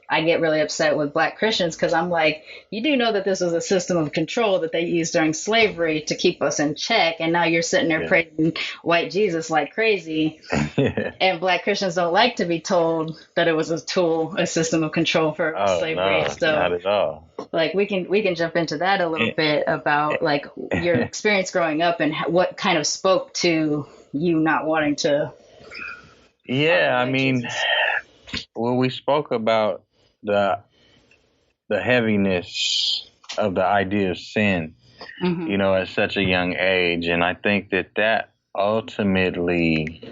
S1: I get really upset with Black Christians because I'm like, you do know that this was a system of control that they used during slavery to keep us in check. And now you're sitting there praising white Jesus like crazy. And Black Christians don't like to be told that it was a tool, a system of control for slavery.
S3: No,
S1: so
S3: not at all.
S1: Like we can jump into that a little bit about like your experience growing up and what kind of spoke to you not wanting to.
S3: Yeah, I mean, when we spoke about the heaviness of the idea of sin, you know, at such a young age. And I think that ultimately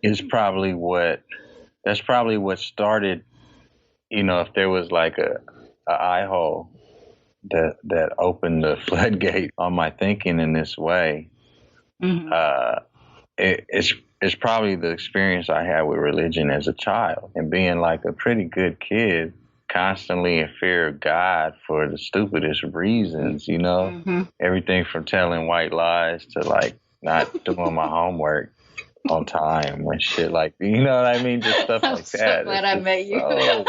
S3: is probably what started, you know, if there was like a eye hole that opened the floodgate on my thinking in this way. It's probably the experience I had with religion as a child and being like a pretty good kid, constantly in fear of God for the stupidest reasons, you know, everything from telling white lies to like not doing my homework on time and shit like, you know what I mean? Just stuff like that.
S1: I'm so glad I met you.
S3: So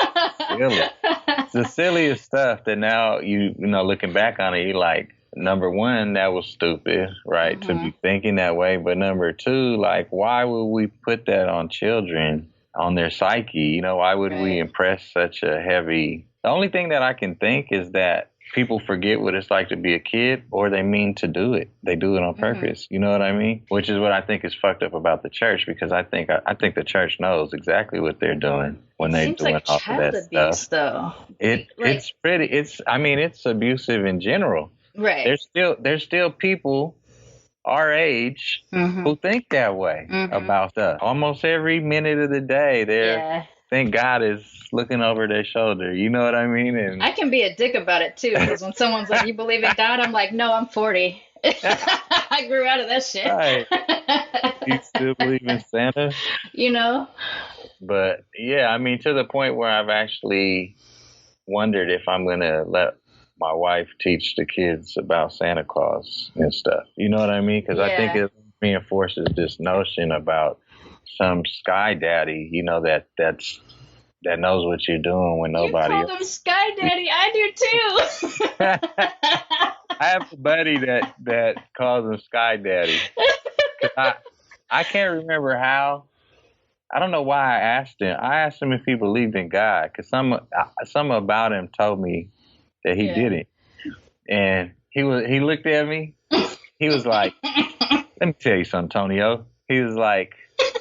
S3: silly. It's the silliest stuff that now you know, looking back on it, you're like, number one, that was stupid, right? To be thinking that way. But number two, like, why would we put that on children, on their psyche? You know, why would we impress such a heavy... The only thing that I can think is that people forget what it's like to be a kid, or they mean to do it. They do it on purpose. You know what I mean? Which is what I think is fucked up about the church, because I think the church knows exactly what they're doing when they're doing
S1: like
S3: all of that stuff.
S1: Though.
S3: It's abusive in general.
S1: Right.
S3: There's still people our age who think that way about stuff. Almost every minute of the day, they think God is looking over their shoulder. You know what I mean? And
S1: I can be a dick about it too, because when someone's like, "You believe in God?" I'm like, "No, I'm 40. I grew out of that shit."
S3: Right. You still believe in Santa?
S1: You know.
S3: But yeah, I mean, to the point where I've actually wondered if I'm gonna let my wife teach the kids about Santa Claus and stuff. You know what I mean? Because I think it reinforces this notion about some sky daddy, you know, that knows what you're doing when nobody
S1: else. You call them sky daddy. I do too.
S3: I have a buddy that calls him sky daddy. I can't remember how. I don't know why I asked him. I asked him if he believed in God, because some about him told me that he didn't. And he looked at me. He was like, "Let me tell you something, Antonio." He was like,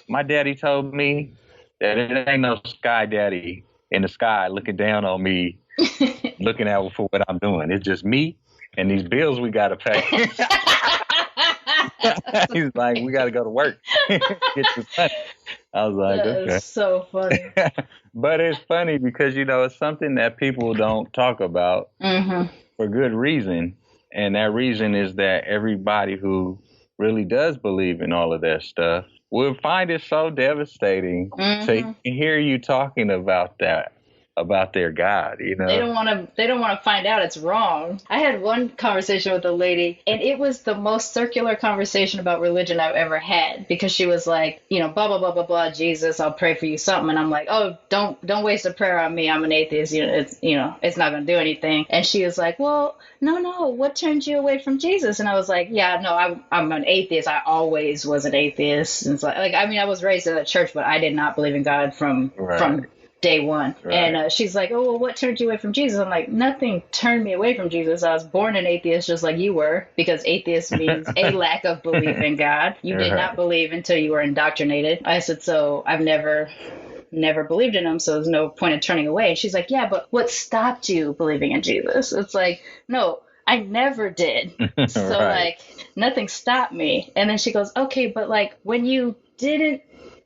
S3: "My daddy told me that it ain't no sky daddy in the sky looking down on me, looking at for what I'm doing. It's just me and these bills we got to pay." He's like, "We got to go to work. Get the money." I was like,
S1: "Okay." That's so funny.
S3: But it's funny because, you know, it's something that people don't talk about for good reason. And that reason is that everybody who really does believe in all of that stuff will find it so devastating to hear you talking about that, about their God, you know. They don't
S1: want to find out it's wrong. I had one conversation with a lady, and it was the most circular conversation about religion I've ever had, because she was like, you know, blah blah blah blah blah, Jesus, I'll pray for you something, and I'm like, "Oh, don't waste a prayer on me. I'm an atheist. It's not going to do anything." And she was like, "Well, no, what turned you away from Jesus?" And I was like, "Yeah, no, I'm an atheist. I always was an atheist." And it's like I mean, I was raised in a church, but I did not believe in God from day one. Right. And she's like, oh, well, what turned you away from Jesus? I'm like, nothing turned me away from Jesus. I was born an atheist just like you were, because atheist means a lack of belief in God. You did not believe until you were indoctrinated. I said, so I've never believed in him, so there's no point in turning away. And she's like, yeah, but what stopped you believing in Jesus? It's like, no, I never did. So like nothing stopped me. And then she goes, okay, but like when you didn't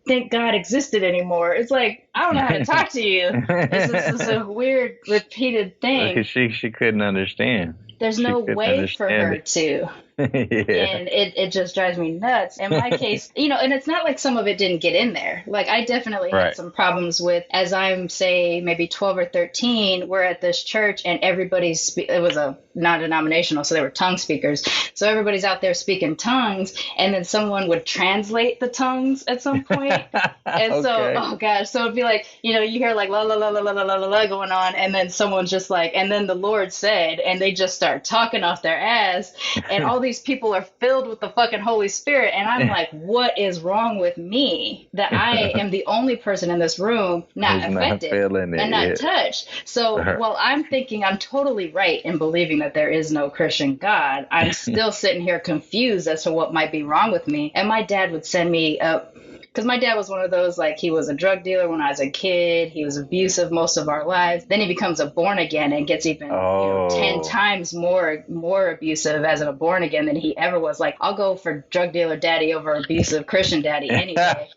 S1: think God existed anymore, it's like, I don't know how to talk to you. This is a weird repeated thing.
S3: Because she couldn't understand.
S1: There's no way for her to.
S3: Yeah.
S1: And it just drives me nuts. In my case, and it's not like some of it didn't get in there. Like I definitely had some problems with, as I'm say maybe 12 or 13, we're at this church and everybody's, it was a non-denominational, so they were tongue speakers. So everybody's out there speaking tongues, and then someone would translate the tongues at some point. And so, oh gosh, so it'd be like, you hear like la la la la la la la la going on, and then someone's just like, and then the Lord said, and they just start talking off their ass, and all these people are filled with the fucking Holy Spirit, and I'm like, what is wrong with me that I am the only person in this room not affected and not touched? So while I'm thinking I'm totally right in believing that there is no Christian God, I'm still sitting here confused as to what might be wrong with me. And my dad would send me up, because my dad was one of those, like, he was a drug dealer when I was a kid. He was abusive most of our lives. Then he becomes a born again and gets even 10 times more abusive as a born again than he ever was. Like, I'll go for drug dealer daddy over abusive Christian daddy anyway.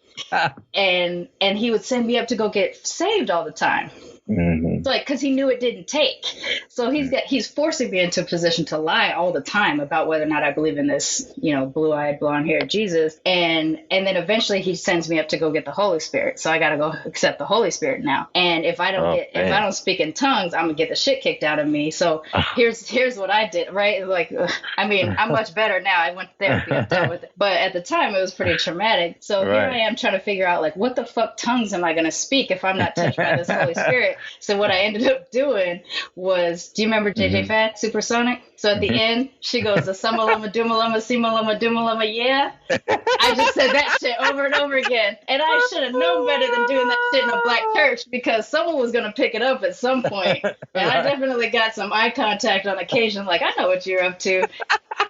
S1: And he would send me up to go get saved all the time. Mm-hmm. Like, because he knew it didn't take. So he's forcing me into a position to lie all the time about whether or not I believe in this, blue-eyed, blonde-haired Jesus. And then eventually he sends me up to go get the Holy Spirit. So I got to go accept the Holy Spirit now. And if I don't speak in tongues, I'm gonna get the shit kicked out of me. So here's what I did, right? Like, I mean, I'm much better now. I went to therapy. I'm done with it. But at the time, it was pretty traumatic. So here I am trying to figure out, like, what the fuck tongues am I gonna speak if I'm not touched by this Holy Spirit? So what I ended up doing was, do you remember JJ Fad, Supersonic? So at the end, she goes, the summa-luma, duma-luma, sima-luma, duma-luma, yeah. I just said that shit over and over again. And I should have known better than doing that shit in a black church, because someone was going to pick it up at some point. And I definitely got some eye contact on occasion, like, I know what you're up to.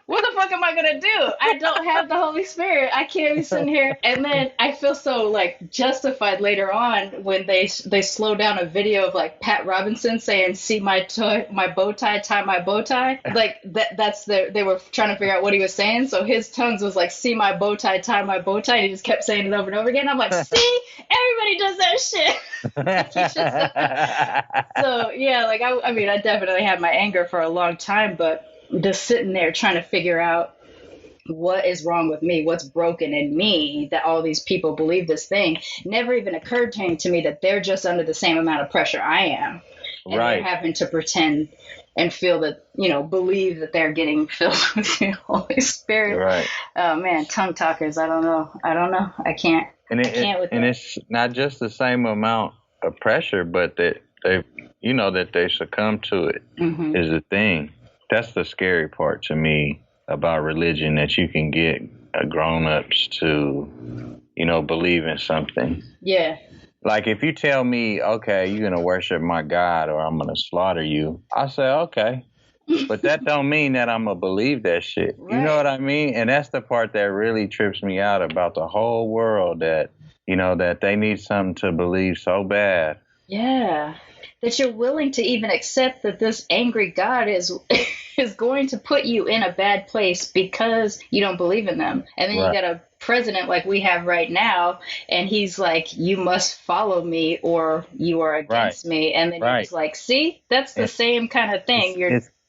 S1: What the fuck am I going to do? I don't have the Holy Spirit. I can't be sitting here. And then I feel so, like, justified later on when they slow down a video of, like, Pat Robinson saying, see my bow tie, tie my bow tie. Like, they were trying to figure out what he was saying. So his tongues was like, see my bow tie, tie my bow tie. And he just kept saying it over and over again. I'm like, see, everybody does that shit. So, yeah, like, I mean, I definitely had my anger for a long time, but just sitting there trying to figure out what is wrong with me, what's broken in me that all these people believe this thing, never even occurred to me that they're just under the same amount of pressure I am. And they're having to pretend and feel that, believe that they're getting filled with the Holy Spirit. Right. Oh, man, tongue talkers, I don't know. I can't.
S3: And it's not just the same amount of pressure, but that they succumb to it is the thing. That's the scary part to me about religion, that you can get grown-ups to, believe in something.
S1: Yeah.
S3: Like, if you tell me, okay, you're going to worship my God or I'm going to slaughter you, I say, okay. But that don't mean that I'm going to believe that shit. Right. You know what I mean? And that's the part that really trips me out about the whole world, that, that they need something to believe so bad.
S1: Yeah. That you're willing to even accept that this angry God is going to put you in a bad place because you don't believe in them. And then you got a president like we have right now, and he's like, you must follow me or you are against me. And then you're just like, see, that's the same kind of thing.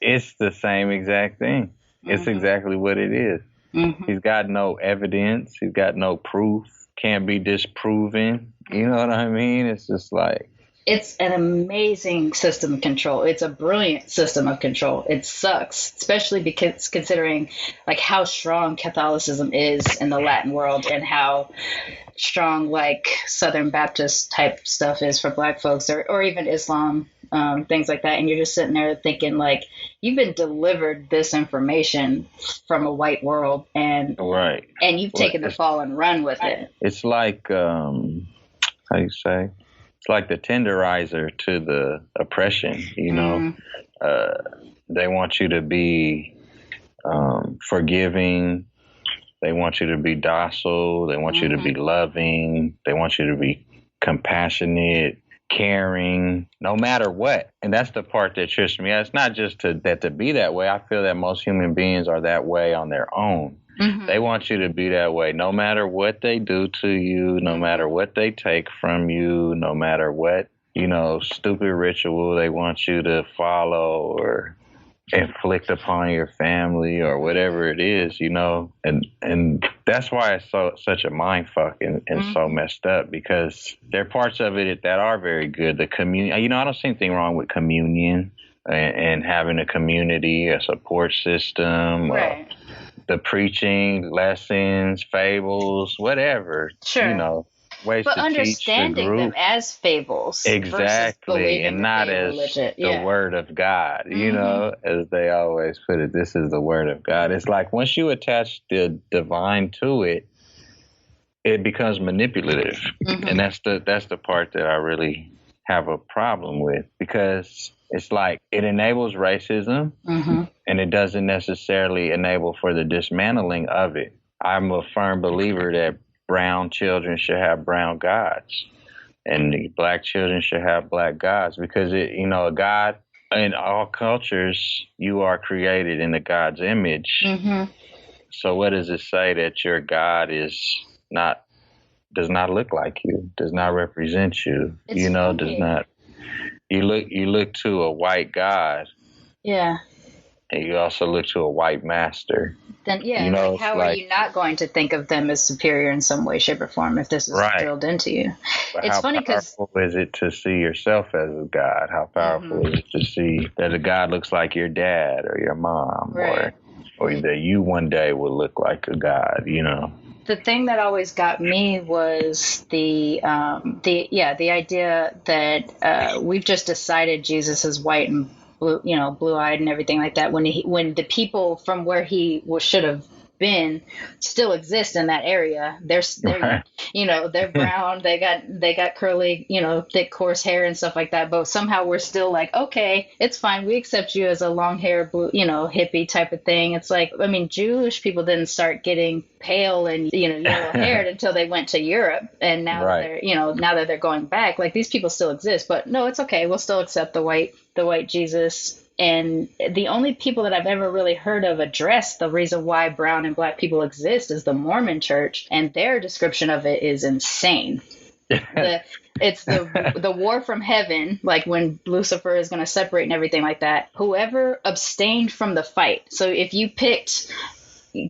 S3: It's the same exact thing. It's exactly what it is. He's got no evidence. He's got no proof. Can't be disproven. You know what I mean? It's just like,
S1: it's an amazing system of control. It's a brilliant system of control. It sucks, especially because considering like how strong Catholicism is in the Latin world and how strong like Southern Baptist type stuff is for Black folks, or even Islam, things like that. And you're just sitting there thinking like, you've been delivered this information from a white world, and you've taken the fall and run with it.
S3: It's like, how do you say? it's like the tenderizer to the oppression, you know. They want you to be forgiving. They want you to be docile. They want you to be loving. They want you to be compassionate, caring, no matter what. And that's the part that trips me. It's not just to be that way. I feel that most human beings are that way on their own. They want you to be that way no matter what they do to you, no matter what they take from you, no matter what, you know, stupid ritual they want you to follow or inflict upon your family or whatever it is, you know, and that's why it's such a mind fuck and so messed up, because there are parts of it that are very good. The communion, you know, I don't see anything wrong with communion and having a community, a support system,
S1: right.
S3: The preaching, lessons, fables, whatever, you know. Ways
S1: but
S3: to
S1: understanding
S3: teach the
S1: them as fables,
S3: exactly, and not as the word of God, you know, as they always put it. This is the word of God. It's like once you attach the divine to it, it becomes manipulative, and that's the part that I really have a problem with, because it's like it enables racism, and it doesn't necessarily enable for the dismantling of it. I'm a firm believer that brown children should have brown gods, and the black children should have black gods, because you know, a God in all cultures, you are created in the God's image. So what does it say that your God does not look like you, does not represent you? It's you know, funny. Does not. You look to a white God. Yeah. And you also look to a white master.
S1: Then, you know, like, how are you not going to think of them as superior in some way, shape, or form if this is drilled into you?
S3: But it's funny because how powerful is it to see yourself as a God? How powerful is it to see that a God looks like your dad or your mom, or that you one day will look like a God? You know.
S1: The thing that always got me was the idea that we've just decided Jesus is white and blue, you know, blue-eyed and everything like that. When the people from where he should have been still exist in that area, they're you know, they're brown, they got curly, you know, thick coarse hair and stuff like that, but somehow we're still like, okay, it's fine, we accept you as a long hair, blue, you know, hippie type of thing. It's like, I mean, Jewish people didn't start getting pale and, you know, yellow haired until they went to Europe, and now they're, you know, now that they're going back, like, these people still exist, but no, it's okay, we'll still accept the white Jesus. And the only people that I've ever really heard of address the reason why brown and black people exist is the Mormon Church, and their description of it is insane. It's the war from heaven, like when Lucifer is going to separate and everything like that. Whoever abstained from the fight. So if you picked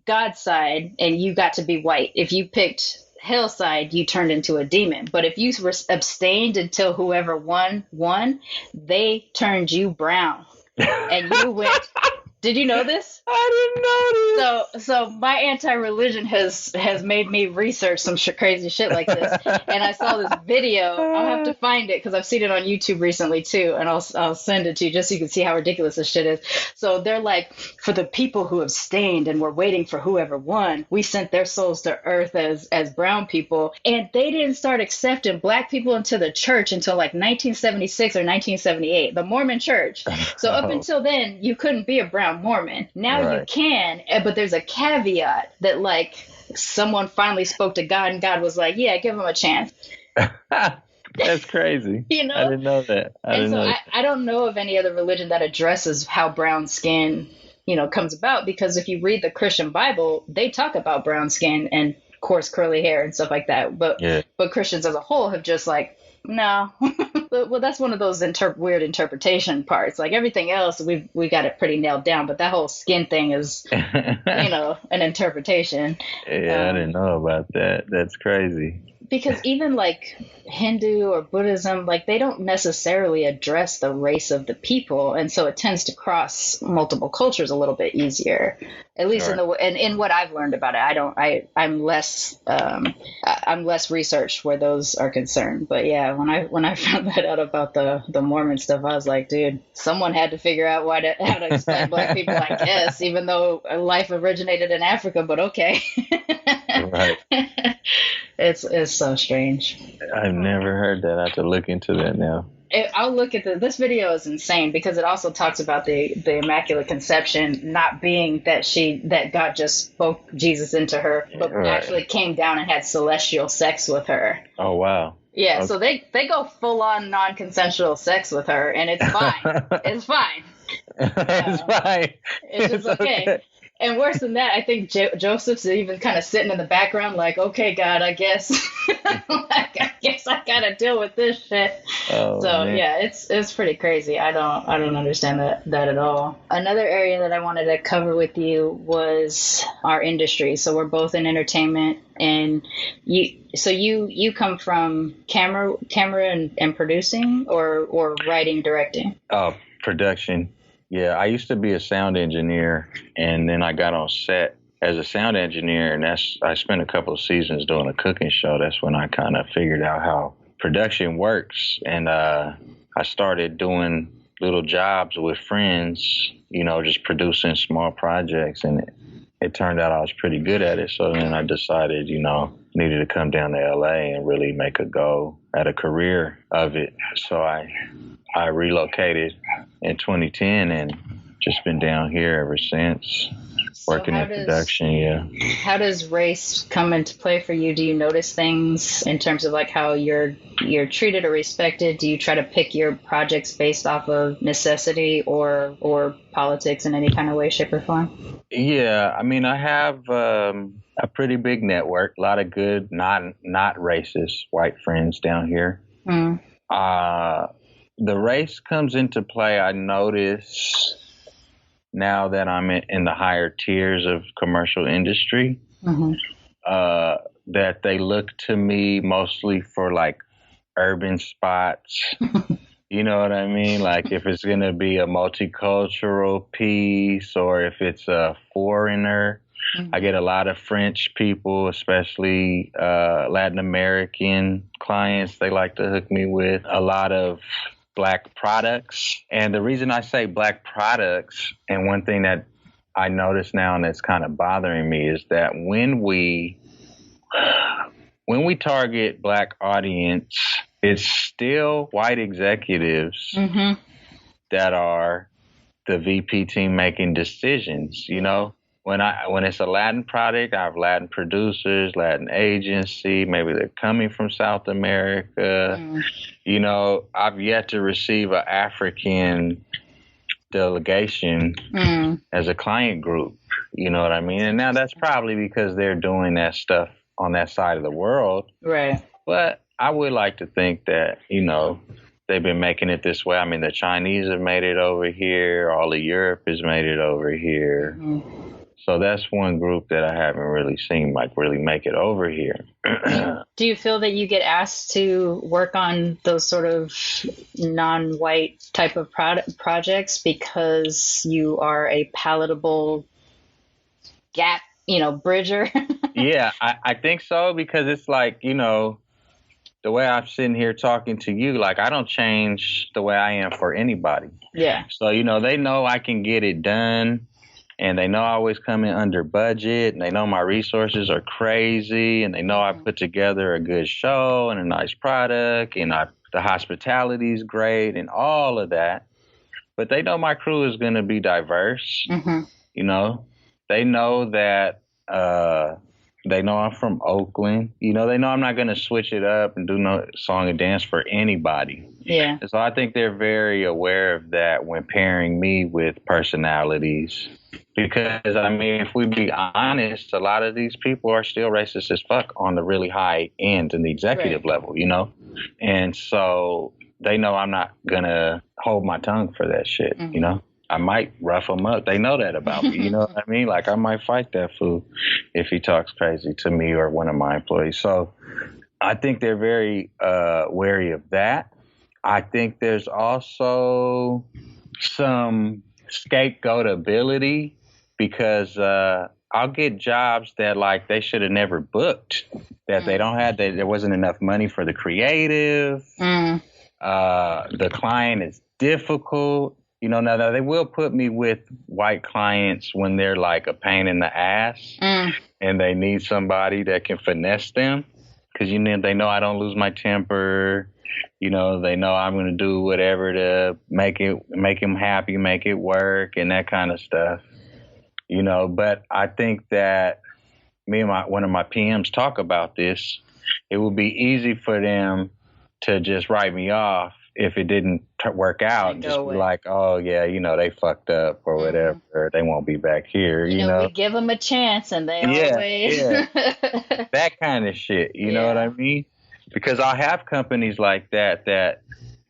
S1: God's side and you got to be white, if you picked hell's side, you turned into a demon. But if you abstained until whoever won, they turned you brown. And you went. Did you know this?
S3: I didn't know
S1: this. So my anti-religion has made me research some crazy shit like this. And I saw this video. I'll have to find it because I've seen it on YouTube recently too. And I'll send it to you just so you can see how ridiculous this shit is. So they're like, for the people who abstained and were waiting for whoever won, we sent their souls to earth as brown people. And they didn't start accepting black people into the church until like 1976 or 1978, the Mormon Church. So up until then, you couldn't be a brown Mormon. Now you can, but there's a caveat that, like, someone finally spoke to God and God was like, yeah, give him a chance.
S3: That's crazy.
S1: You know?
S3: I didn't know that.
S1: I don't know of any other religion that addresses how brown skin, you know, comes about, because if you read the Christian Bible, they talk about brown skin and coarse curly hair and stuff like that. But Christians as a whole have just like, no. Well, that's one of those weird interpretation parts. Like everything else, we got it pretty nailed down. But that whole skin thing is, you know, an interpretation.
S3: Yeah, I didn't know about that. That's crazy.
S1: Because even like Hindu or Buddhism, like they don't necessarily address the race of the people, and so it tends to cross multiple cultures a little bit easier. At least in what I've learned about it, I'm less researched where those are concerned. But yeah, when I found that out about the Mormon stuff, I was like, dude, someone had to figure out how to explain black people, I guess, even though life originated in Africa. But okay,
S3: right.
S1: It's so strange.
S3: I've never heard that. I have to look into that now.
S1: I'll look at this video is insane because it also talks about the Immaculate Conception not being that God just spoke Jesus into her, but actually came down and had celestial sex with her.
S3: Oh, wow.
S1: Yeah, okay. So they go full on non-consensual sex with her, and it's fine. It's fine.
S3: It's fine.
S1: It's just okay. And worse than that, I think Joseph's even kind of sitting in the background like, okay, God, I guess I gotta deal with this shit. Oh, so man. Yeah, it's pretty crazy. I don't understand that at all. Another area that I wanted to cover with you was our industry. So we're both in entertainment, and you come from camera and producing or writing, directing?
S3: Oh, production. Yeah, I used to be a sound engineer, and then I got on set as a sound engineer, and I spent a couple of seasons doing a cooking show. That's when I kind of figured out how production works, and I started doing little jobs with friends, just producing small projects, and it turned out I was pretty good at it. So then I decided, needed to come down to LA and really make a go at a career of it. So I relocated in 2010 and just been down here ever since, working in production. Yeah.
S1: How does race come into play for you? Do you notice things in terms of like how you're treated or respected? Do you try to pick your projects based off of necessity or politics in any kind of way, shape, or form?
S3: Yeah, I mean, I have a pretty big network, a lot of good, not racist white friends down here. Mm. The race comes into play, I notice, now that I'm in the higher tiers of commercial industry, mm-hmm. That they look to me mostly for like urban spots. You know what I mean? Like if it's going to be a multicultural piece or if it's a foreigner. Mm-hmm. I get a lot of French people, especially Latin American clients they like to hook me with. A lot of Black products. And the reason I say Black products, and one thing that I notice now and that's kind of bothering me, is that when we target Black audience, it's still white executives mm-hmm. that are the VP team making decisions, When it's a Latin product, I have Latin producers, Latin agency, maybe they're coming from South America. Mm. I've yet to receive an African delegation as a client group. You know what I mean? And now that's probably because they're doing that stuff on that side of the world.
S1: Right.
S3: But I would like to think that, they've been making it this way. I mean, the Chinese have made it over here. All of Europe has made it over here. Mm. So that's one group that I haven't really seen really make it over here.
S1: Do you feel that you get asked to work on those sort of non-white type of projects because you are a palatable gap, bridger?
S3: Yeah, I think so, because it's like, the way I'm sitting here talking to you, like I don't change the way I am for anybody.
S1: Yeah.
S3: So, they know I can get it done. And they know I always come in under budget, and they know my resources are crazy, and they know I put together a good show and a nice product, and the hospitality is great and all of that. But they know my crew is going to be diverse. Mm-hmm. They know that they know I'm from Oakland. They know I'm not going to switch it up and do no song and dance for anybody.
S1: Yeah.
S3: And so I think they're very aware of that when pairing me with personalities. Because, I mean, if we be honest, a lot of these people are still racist as fuck on the really high end and the executive level, And so they know I'm not going to hold my tongue for that shit, mm-hmm. I might rough him up. They know that about me, you know what I mean? Like, I might fight that fool if he talks crazy to me or one of my employees. So I think they're very wary of that. I think there's also some scapegoatability, because I'll get jobs that like they should have never booked, that they don't have, that there wasn't enough money for the creative. The client is difficult. Now they will put me with white clients when they're like a pain in the ass and they need somebody that can finesse them. because they know I don't lose my temper. They know I'm going to do whatever to make him happy, make it work, and that kind of stuff. But I think that me and one of my PMs talk about this. It would be easy for them to just write me off if it didn't work out. Just be like, oh yeah, they fucked up or whatever. Or they won't be back here.
S1: We give them a chance, and they always
S3: that kind of shit. You know what I mean? Because I have companies like that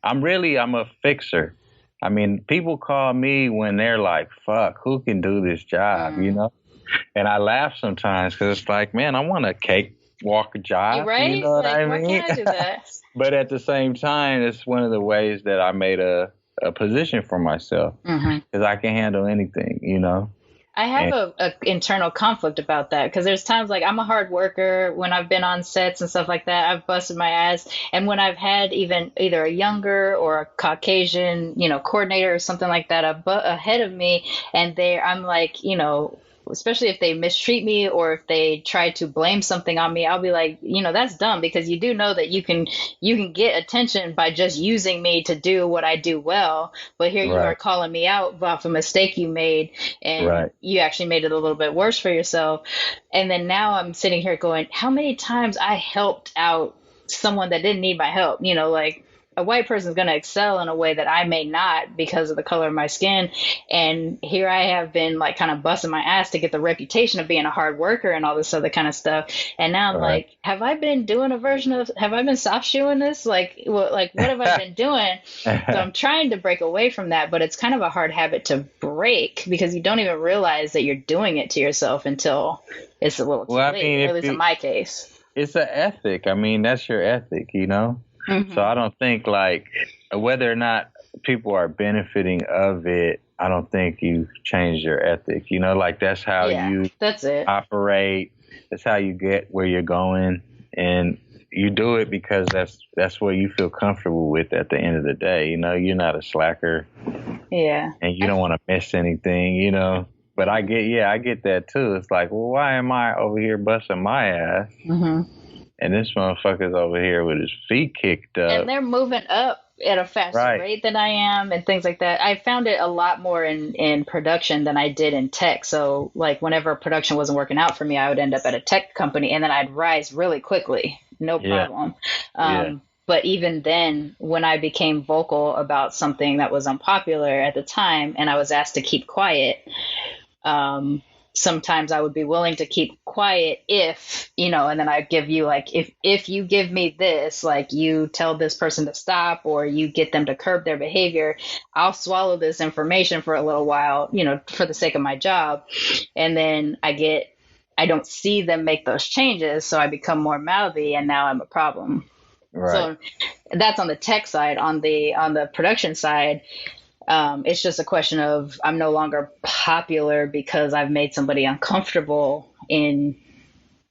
S3: I'm a fixer. I mean, people call me when they're like, fuck, who can do this job, And I laugh sometimes because it's like, man, I want a cakewalk job.
S1: Right?
S3: You know what I mean?
S1: Why can't I do that?
S3: But at the same time, it's one of the ways that I made a position for myself because I can handle anything,
S1: I have a internal conflict about that because there's times like I'm a hard worker when I've been on sets and stuff like that. I've busted my ass. And when I've had even either a younger or a Caucasian, coordinator or something like that ahead of me, and I'm like, especially if they mistreat me or if they try to blame something on me, I'll be like, that's dumb because you do know that you can get attention by just using me to do what I do well. But here you are calling me out off a mistake you made, and you actually made it a little bit worse for yourself. And then now I'm sitting here going, how many times I helped out someone that didn't need my help? A white person is going to excel in a way that I may not because of the color of my skin. And here I have been like kind of busting my ass to get the reputation of being a hard worker and all this other kind of stuff. And now I'm like, have I been doing have I been soft shoeing this? What have I been doing? So I'm trying to break away from that, but it's kind of a hard habit to break because you don't even realize that you're doing it to yourself until it's a little too late, at least in my case.
S3: It's an ethic. I mean, that's your ethic, So I don't think whether or not people are benefiting of it, I don't think you change your ethic. That's how
S1: that's it.
S3: Operate. That's how you get where you're going, and you do it because that's what you feel comfortable with at the end of the day. You're not a slacker.
S1: Yeah.
S3: And you don't want to miss anything. But I get that too. It's like, well, why am I over here busting my ass? And this motherfucker's over here with his feet kicked up.
S1: And they're moving up at a faster rate than I am and things like that. I found it a lot more in production than I did in tech. So whenever production wasn't working out for me, I would end up at a tech company and then I'd rise really quickly. No problem. But even then, when I became vocal about something that was unpopular at the time and I was asked to keep quiet, sometimes I would be willing to keep quiet if, and then I'd give you if you give me this, you tell this person to stop or you get them to curb their behavior, I'll swallow this information for a little while, for the sake of my job. And then I don't see them make those changes. So I become more mouthy and now I'm a problem. Right. So that's on the tech side. On the production side, it's just a question of I'm no longer popular because I've made somebody uncomfortable in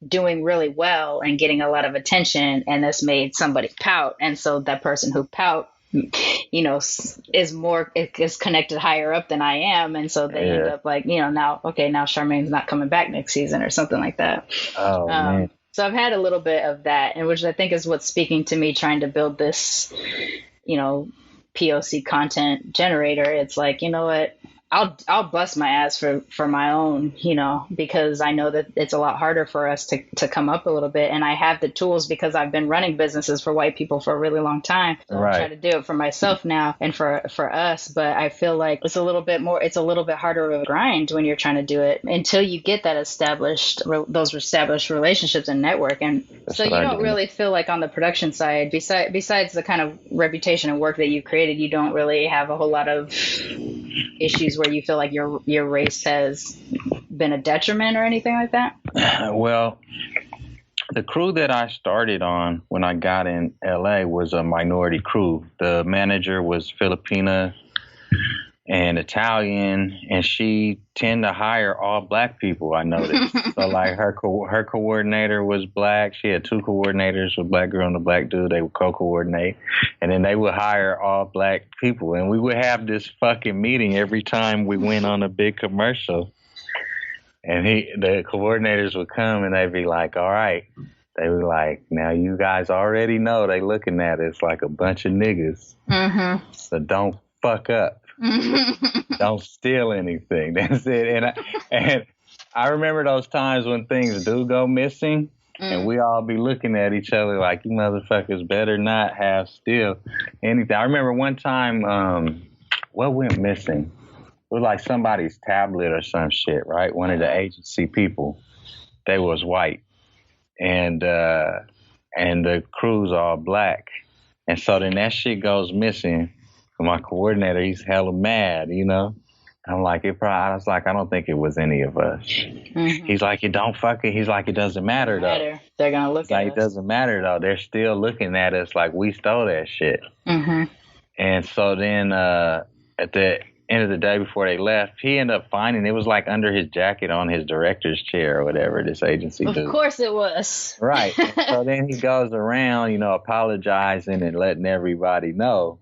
S1: doing really well and getting a lot of attention, and that's made somebody pout. And so that person who pout, is connected higher up than I am. And so they end up now Sharmane's not coming back next season or something like that.
S3: Oh, man.
S1: So I've had a little bit of that, and which I think is what's speaking to me trying to build this, POC content generator. It's like, you know what, I'll bust my ass for my own, because I know that it's a lot harder for us to come up a little bit. And I have the tools because I've been running businesses for white people for a really long time. So I'm trying to do it for myself now and for us. But I feel like it's a little bit harder of a grind when you're trying to do it until you get that established relationships and network. And so you don't really feel like on the production side, besides the kind of reputation and work that you created, you don't really have a whole lot of issues where you feel like your race has been a detriment or anything like that?
S3: Well, the crew that I started on when I got in LA was a minority crew. The manager was Filipina and Italian, and she tend to hire all black people, I noticed. So like her coordinator was black. She had two coordinators, a black girl and a black dude. They would co-coordinate, and then they would hire all black people. And we would have this fucking meeting every time we went on a big commercial. And the coordinators would come and they'd be like, all right, they were like, now you guys already know they looking at us like a bunch of niggas. Mm-hmm. So don't fuck up. Don't steal anything. That's it. And I remember those times when things do go missing, and we all be looking at each other like, you motherfuckers better not have steal anything. I remember one time, what went missing? It was like somebody's tablet or some shit, right? One of the agency people, they was white, and the crew's all black, and so then that shit goes missing. My coordinator, he's hella mad, you know. I'm like, I was like, I don't think it was any of us. Mm-hmm. He's like, it doesn't matter though.
S1: They're gonna look at us.
S3: It doesn't matter though. They're still looking at us like we stole that shit. Mm-hmm. And so then at the end of the day before they left, he ended up finding it was like under his jacket on his director's chair or whatever this agency does.
S1: Of course it was.
S3: Right. So then he goes around, you know, apologizing and letting everybody know.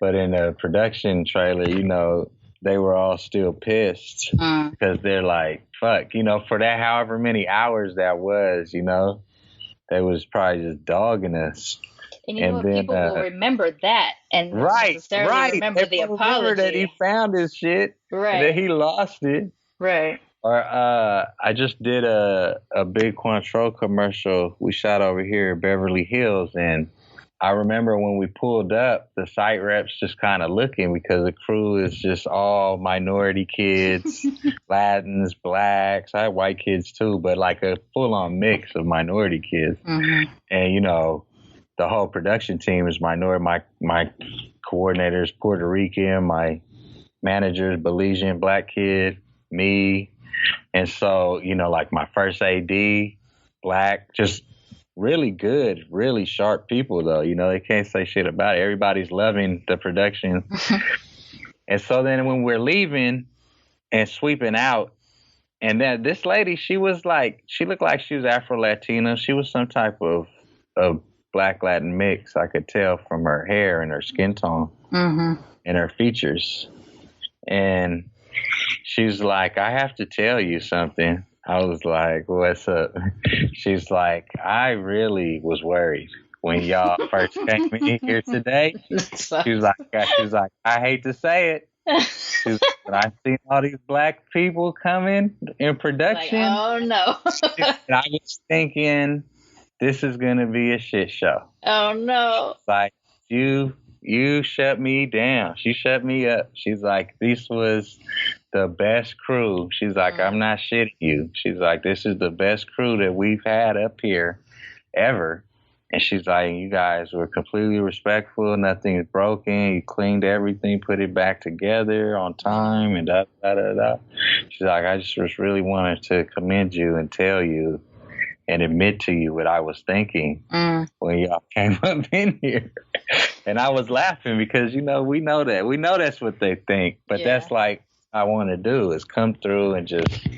S3: But in the production trailer, you know, they were all still pissed because they're like, fuck, you know, for that however many hours that was, you know, they was probably just dogging us.
S1: And you know what, people will remember that and not necessarily remember the apology.
S3: Remember that he found his shit, that he lost it.
S1: Right.
S3: Or I just did a big Cointreau commercial we shot over here in Beverly Hills, and I remember when we pulled up, the site reps just kind of looking because the crew is just all minority kids, Latins, blacks. I had white kids too, but like a full-on mix of minority kids. Mm-hmm. And, you know, the whole production team is minority. My coordinator is Puerto Rican. My manager is Belizean black kid, me. And so, you know, like my first AD, black, just really good, really sharp people, though. You know, they can't say shit about it. Everybody's loving the production. And so then when we're leaving and sweeping out, and then this lady, she looked like she was Afro-Latina. She was some type of black Latin mix. I could tell from her hair and her skin tone and her features. And she's like, I have to tell you something. I was like, what's up? She's like, I really was worried when y'all first came in here today. She was like, I hate to say it. She was like, when I seen all these black people coming in production.
S1: Like, oh no.
S3: And I was thinking, this is going to be a shit show.
S1: Oh no.
S3: Like, you shut me down. She shut me up. She's like, this was the best crew. She's like, I'm not shitting you. She's like, this is the best crew that we've had up here ever. And she's like, you guys were completely respectful. Nothing is broken. You cleaned everything, put it back together on time, and da da da da. She's like, I just really wanted to commend you and tell you and admit to you what I was thinking when y'all came up in here. And I was laughing because, you know, we know that. We know that's what they think. But that's like, I want to do is come through and just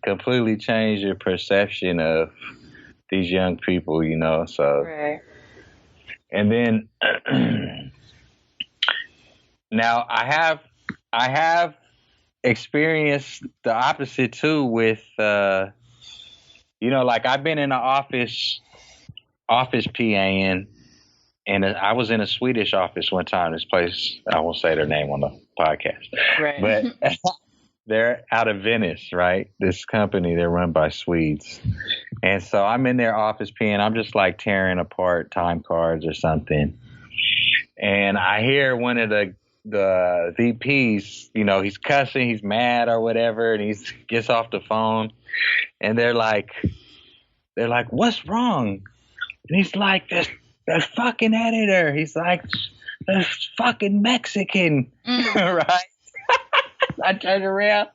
S3: completely change your perception of these young people, you know. So, and then now I have experienced the opposite too with, you know, like I've been in an office PAing, and I was in a Swedish office one time. This place, I won't say their name on the podcast, but they're out of Venice, right? This company, they're run by Swedes. And so I'm in their office PAing. I'm just like tearing apart time cards or something. And I hear one of the VPs, you know, he's cussing, he's mad or whatever, and he gets off the phone, and they're like, what's wrong? And he's like, the fucking editor. He's like, the fucking Mexican, right? I turned around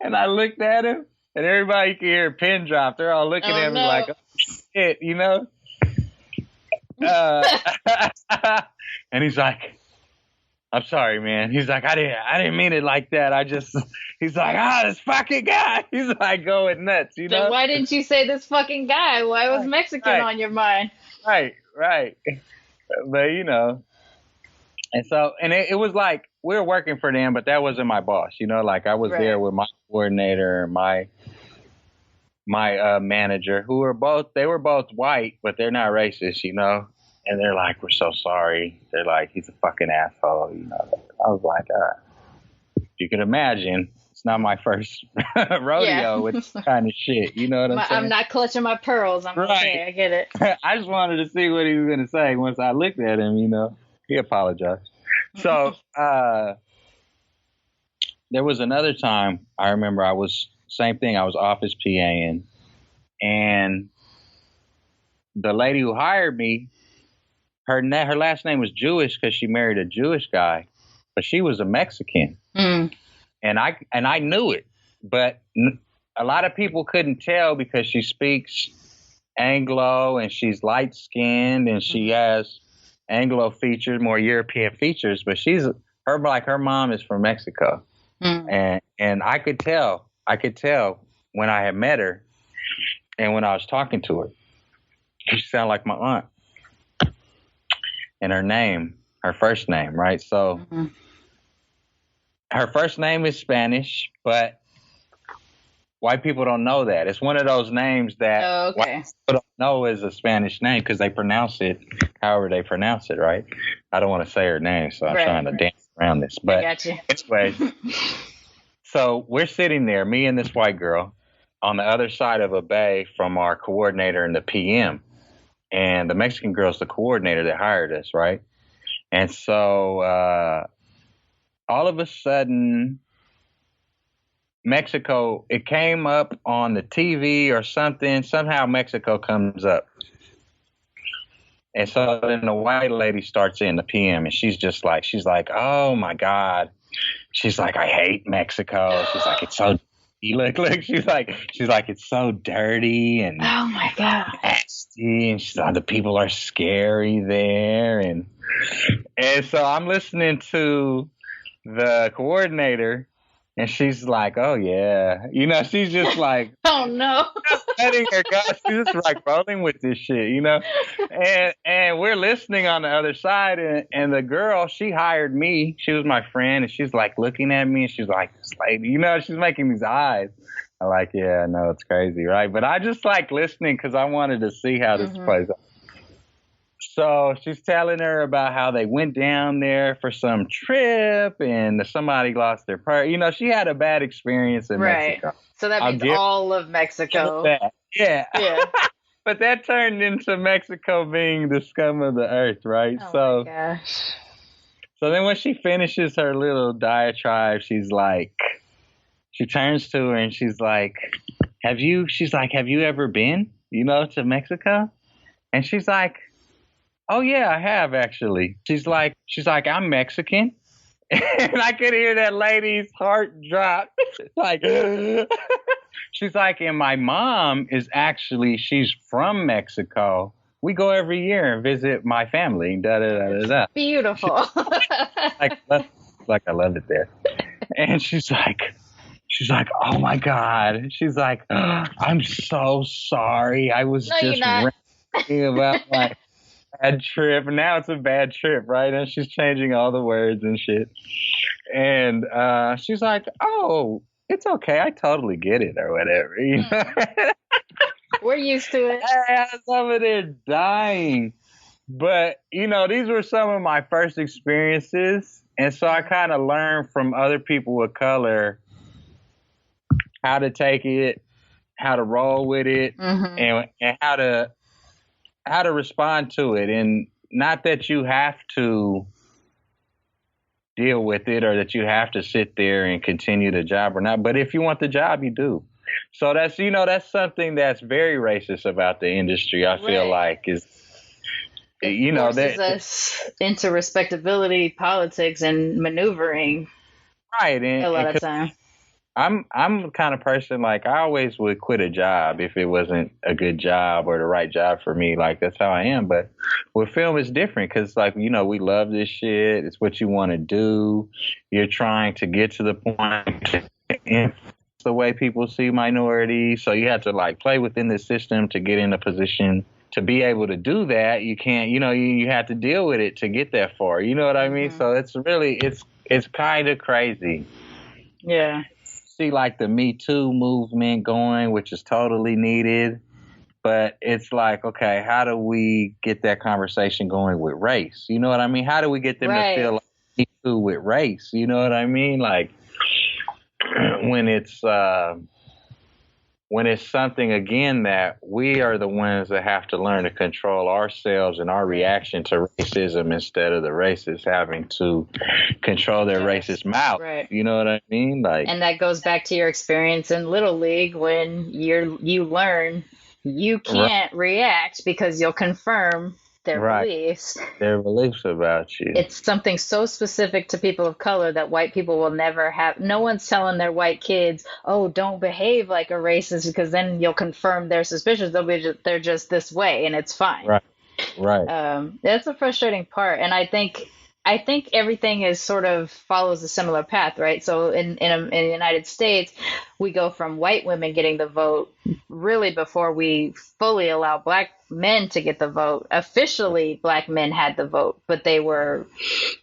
S3: and I looked at him, and everybody could hear a pin drop. They're all looking at me like, oh, shit, you know? And he's like, I'm sorry, man. He's like, I didn't mean it like that. He's like, this fucking guy. He's like going nuts, you know?
S1: So why didn't you say this fucking guy? Why was Mexican on your mind?
S3: Right. But, you know, and so, and it was like, we were working for them, but that wasn't my boss, you know? Like, I was there with my coordinator, my my manager, who were both white, but they're not racist, you know. And they're like, we're so sorry. They're like, he's a fucking asshole, you know. I was like, you can imagine, it's not my first rodeo with this kind of shit. You know what I'm saying?
S1: I'm not clutching my pearls. I'm okay. I get it.
S3: I just wanted to see what he was going to say once I looked at him, you know. He apologized. So there was another time I remember same thing. I was office PAing, and the lady who hired me, her last name was Jewish because she married a Jewish guy, but she was a Mexican. And I knew it, but a lot of people couldn't tell because she speaks Anglo and she's light skinned and she has Anglo features, more European features, but her mom is from Mexico. And I could tell when I had met her and when I was talking to her, she sounded like my aunt. And her first name, right? So her first name is Spanish, but white people don't know that. It's one of those names that white people don't know is a Spanish name because they pronounce it however they pronounce it, right? I don't want to say her name, so I'm trying to dance around this. But anyway, so we're sitting there, me and this white girl, on the other side of a bay from our coordinator and the PM. And the Mexican girl's the coordinator that hired us, right? And so all of a sudden, Mexico, it came up on the TV or something. Somehow Mexico comes up. And so then the white lady starts in, the PM, and she's like, oh my God. She's like, I hate Mexico. She's like, it's so look, she's like, it's so dirty and
S1: oh my God,
S3: nasty, and she's like, the people are scary there, and so I'm listening to the coordinator, and she's like, oh yeah, you know, she's just like,
S1: oh no,
S3: letting her go. She's just like rolling with this shit, you know, and we're listening on the other side, and the girl, she hired me. She was my friend, and she's like looking at me, and she's like, this lady, you know, she's making these eyes. I'm like, yeah, no, it's crazy, right? But I just like listening because I wanted to see how this plays out. So she's telling her about how they went down there for some trip and somebody lost their purse. You know, she had a bad experience in Mexico.
S1: So that means all of Mexico.
S3: Yeah. But that turned into Mexico being the scum of the earth, right?
S1: Oh my gosh.
S3: So then when she finishes her little diatribe, she turns to her and she's like, have you ever been, you know, to Mexico? And she's like, oh yeah, I have actually. She's like, I'm Mexican. And I could hear that lady's heart drop. Like, she's like, and my mom she's from Mexico. We go every year and visit my family. Da da da da da.
S1: Beautiful.
S3: Like I loved it there. And she's like, oh my God. She's like, I'm so sorry. I was just ranting about my bad trip. Now it's a bad trip, right? And she's changing all the words and shit. And she's like, oh, it's okay. I totally get it or whatever. You know?
S1: We're used to it.
S3: I was over there dying. But, you know, these were some of my first experiences. And so I kind of learned from other people of color how to take it, how to roll with it, and how to respond to it. And not that you have to deal with it or that you have to sit there and continue the job or not. But if you want the job, you do. So that's, you know, that's something that's very racist about the industry. I feel like is, you know, that
S1: us into respectability, politics, and maneuvering.
S3: Right. And,
S1: a lot of time.
S3: I'm the kind of person, like, I always would quit a job if it wasn't a good job or the right job for me. Like, that's how I am. But with film, it's different because, like, you know, we love this shit. It's what you want to do. You're trying to get to the point in the way people see minorities. So you have to, like, play within the system to get in a position to be able to do that. You can't, you know, you have to deal with it to get that far. You know what I mean? So it's really, it's kind of crazy.
S1: Yeah.
S3: see like the Me Too movement going, which is totally needed. But it's like, okay, how do we get that conversation going with race? You know what I mean? How do we get them to feel like Me Too with race? You know what I mean? Like when it's something, again, that we are the ones that have to learn to control ourselves and our reaction to racism instead of the racists having to control their racist mouth.
S1: Right.
S3: You know what I mean? Like,
S1: and that goes back to your experience in Little League when you learn you can't react because you'll confirm their beliefs.
S3: Their beliefs about you.
S1: It's something so specific to people of color that white people will never have. No one's telling their white kids, "Oh, don't behave like a racist," because then you'll confirm their suspicions. They're just this way, and it's fine.
S3: Right.
S1: That's a frustrating part, and I think everything is sort of follows a similar path, right? So in the United States, we go from white women getting the vote really before we fully allow black men to get the vote. Officially, black men had the vote, but they were,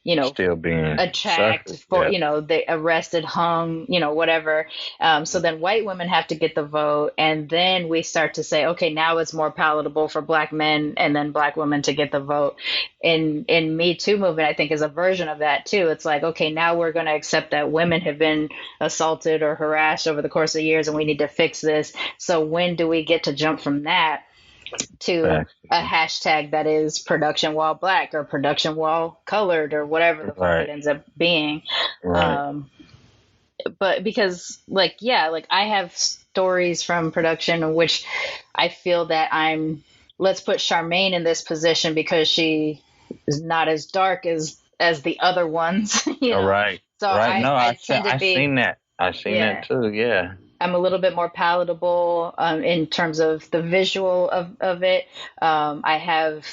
S3: still being
S1: attacked for, they arrested, hung, whatever. So then white women have to get the vote. And then we start to say, okay, now it's more palatable for black men and then black women to get the vote. In Me Too movement, I think is a version of that too. It's like, okay, now we're going to accept that women have been assaulted or harassed over the course of years and we need to fix this. So when do we get to jump from that to a hashtag that is production while black or production while colored or whatever the fuck it ends up being. But because I have stories from production in which I feel that let's put Sharmane in this position because she is not as dark as the other ones.
S3: Right.
S1: So
S3: I've seen that. I've seen that too. Yeah.
S1: I'm a little bit more palatable in terms of the visual of it. I have,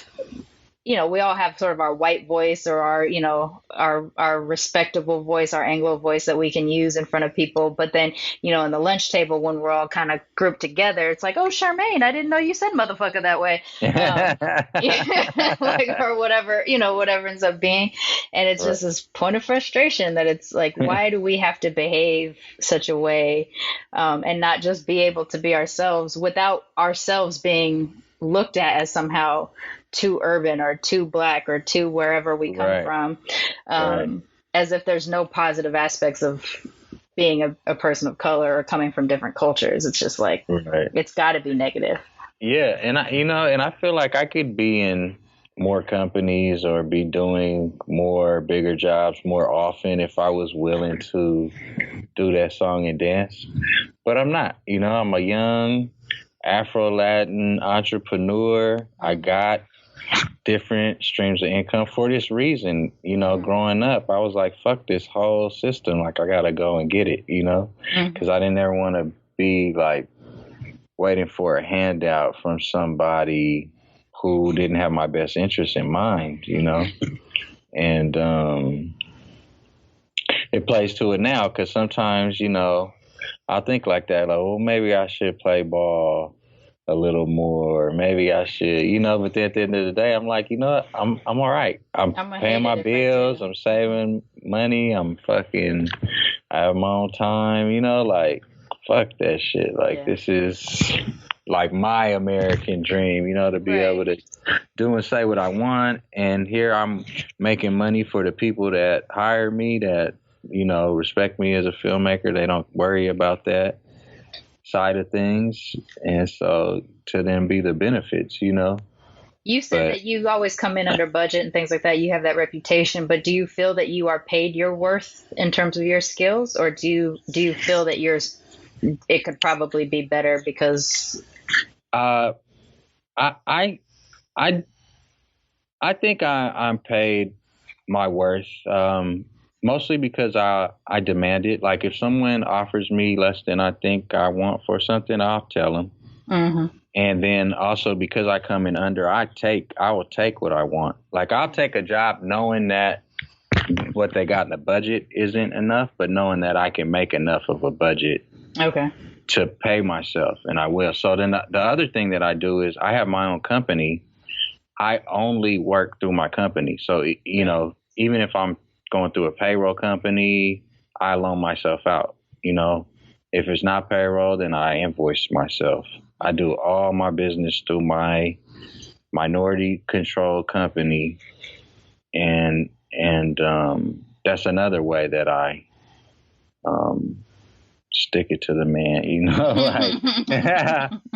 S1: we all have sort of our white voice or our respectable voice, our Anglo voice that we can use in front of people. But then, in the lunch table, when we're all kind of grouped together, it's like, oh, Sharmane, I didn't know you said motherfucker that way. Or whatever, whatever ends up being. And it's just this point of frustration that it's like, why do we have to behave such a way and not just be able to be ourselves without ourselves being looked at as somehow too urban or too black or too wherever we come from, as if there's no positive aspects of being a person of color or coming from different cultures. It's just like, it's got to be negative.
S3: Yeah. And I feel like I could be in more companies or be doing more bigger jobs more often if I was willing to do that song and dance. But I'm not. I'm a young Afro-Latin entrepreneur. I got different streams of income for this reason. Growing up, I was like, fuck this whole system. Like, I got to go and get it, because I didn't ever want to be like waiting for a handout from somebody who didn't have my best interest in mind, and it plays to it now because sometimes, I think like that, like, well, maybe I should play ball a little more. Maybe I should, but then at the end of the day, I'm like, what? I'm all right. I'm paying my bills. I'm saving money. I have my own time, like, fuck that shit. Like, this is like my American dream, to be able to do and say what I want. And here I'm making money for the people that hire me, that, respect me as a filmmaker. They don't worry about that side of things. And so to them be the benefits,
S1: You said that you always come in under budget and things like that. You have that reputation, but do you feel that you are paid your worth in terms of your skills, or do you feel that it could probably be better because
S3: I think I'm paid my worth, mostly because I demand it. Like, if someone offers me less than I think I want for something, I'll tell them. Mm-hmm. And then also because I come in under, I will take what I want. Like, I'll take a job knowing that what they got in the budget isn't enough, but knowing that I can make enough of a budget to pay myself, and I will. So then the other thing that I do is I have my own company. I only work through my company. So, even if I'm going through a payroll company, I loan myself out, If it's not payroll, then I invoice myself. I do all my business through my minority controlled company, and that's another way that I stick it to the man, like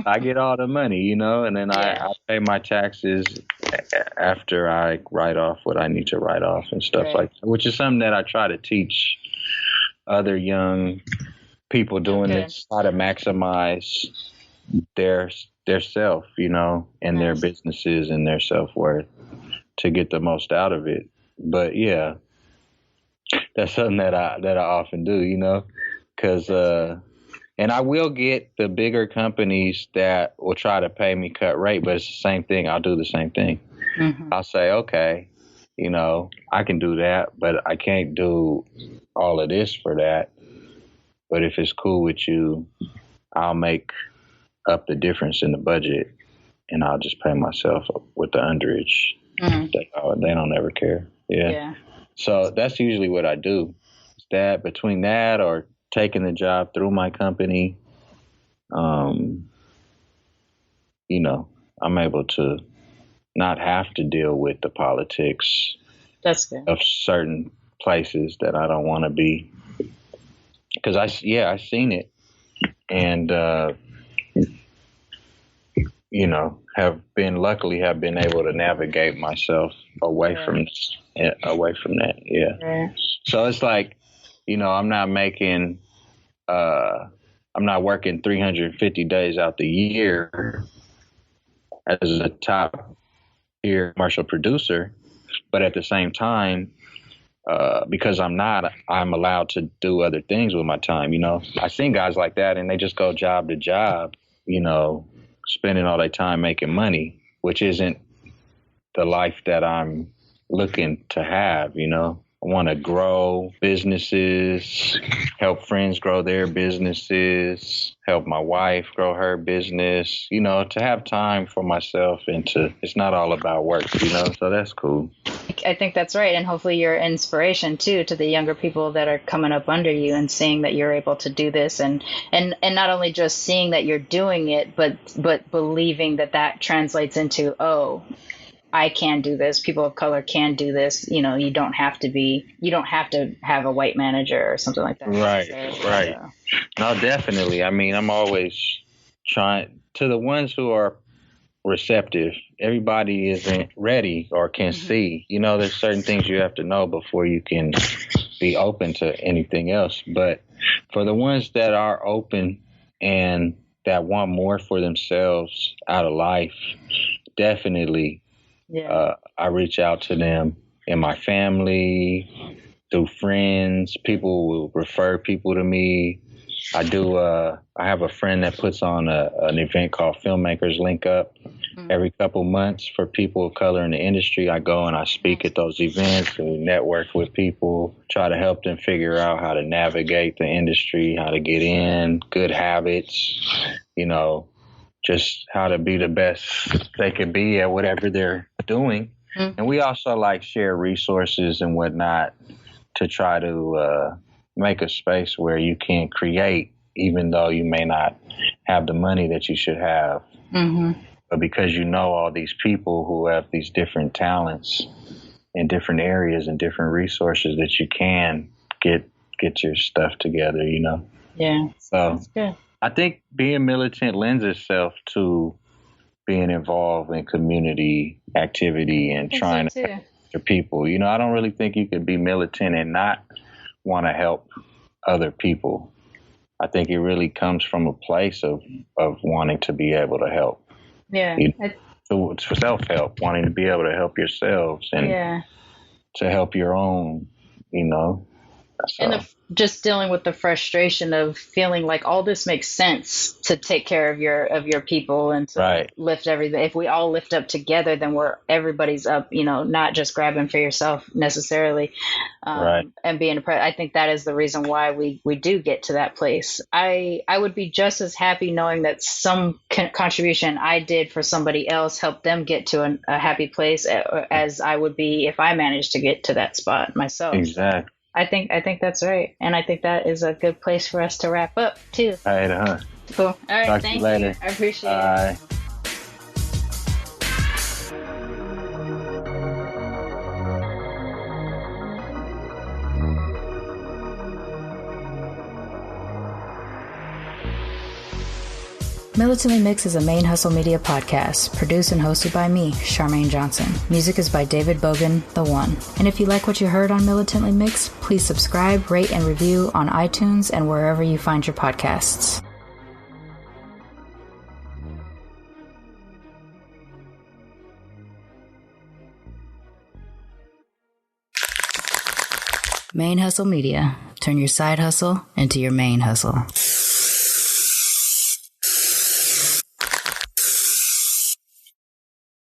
S3: I get all the money, and then I pay my taxes after I write off what I need to write off and stuff like that, which is something that I try to teach other young people doing this, how to maximize their self, and their businesses and their self-worth to get the most out of it. But yeah, that's something that I often do, because and I will get the bigger companies that will try to pay me cut rate, but it's the same thing. I'll do the same thing. Mm-hmm. I'll say, okay, I can do that, but I can't do all of this for that. But if it's cool with you, I'll make up the difference in the budget, and I'll just pay myself with the underage. Mm-hmm. They don't ever care. Yeah. So that's usually what I do. That between that or taking the job through my company, I'm able to not have to deal with the politics of certain places that I don't want to be. Because I've seen it, and have been able to navigate myself away from that. Yeah. Right. So it's like, I'm not working 350 days out the year as a top tier commercial producer, but at the same time, because I'm allowed to do other things with my time. I've seen guys like that, and they just go job to job, spending all their time making money, which isn't the life that I'm looking to have. I want to grow businesses, help friends grow their businesses, help my wife grow her business, to have time for myself, and it's not all about work, so that's cool.
S1: I think that's right. And hopefully you're inspiration too to the younger people that are coming up under you and seeing that you're able to do this, and not only just seeing that you're doing it, but believing that translates into, I can do this. People of color can do this. You don't have to have a white manager or something like that.
S3: Right. No, definitely. I mean, I'm always trying to the ones who are receptive. Everybody isn't ready or can see. There's certain things you have to know before you can be open to anything else. But for the ones that are open and that want more for themselves out of life, definitely. Yeah. I reach out to them in my family, through friends. People will refer people to me. I have a friend that puts on an event called Filmmakers Link Up every couple months for people of color in the industry. I go and I speak at those events and network with people, try to help them figure out how to navigate the industry, how to get in, good habits, just how to be the best they could be at whatever they're doing. Mm-hmm. And we also share resources and whatnot to try to make a space where you can create, even though you may not have the money that you should have. Mm-hmm. But because all these people who have these different talents in different areas and different resources, that you can get your stuff together,
S1: Yeah.
S3: So
S1: that's good.
S3: I think being militant lends itself to being involved in community activity and trying to help other people. I don't really think you could be militant and not want to help other people. I think it really comes from a place of wanting to be able to help.
S1: Yeah.
S3: For self-help, wanting to be able to help yourselves and to help your own, So.
S1: And just dealing with the frustration of feeling like all this makes sense to take care of your people and to lift everything. If we all lift up together, then everybody's up, not just grabbing for yourself necessarily. And being I think that is the reason why we do get to that place. I would be just as happy knowing that some contribution I did for somebody else helped them get to a happy place as I would be if I managed to get to that spot myself.
S3: Exactly.
S4: I think that's right. And I think that is a good place for us to wrap up too.
S3: All right,
S4: Cool. All right,
S3: Talk
S4: thank
S3: to you later.
S4: I appreciate
S3: Bye.
S4: it.
S1: Militantly Mixed is a ManeHustle Media podcast, produced and hosted by me, Sharmane Johnson. Music is by David Bogan, The One. And if you like what you heard on Militantly Mixed, please subscribe, rate, and review on iTunes and wherever you find your podcasts. ManeHustle Media. Turn your side hustle into your main hustle.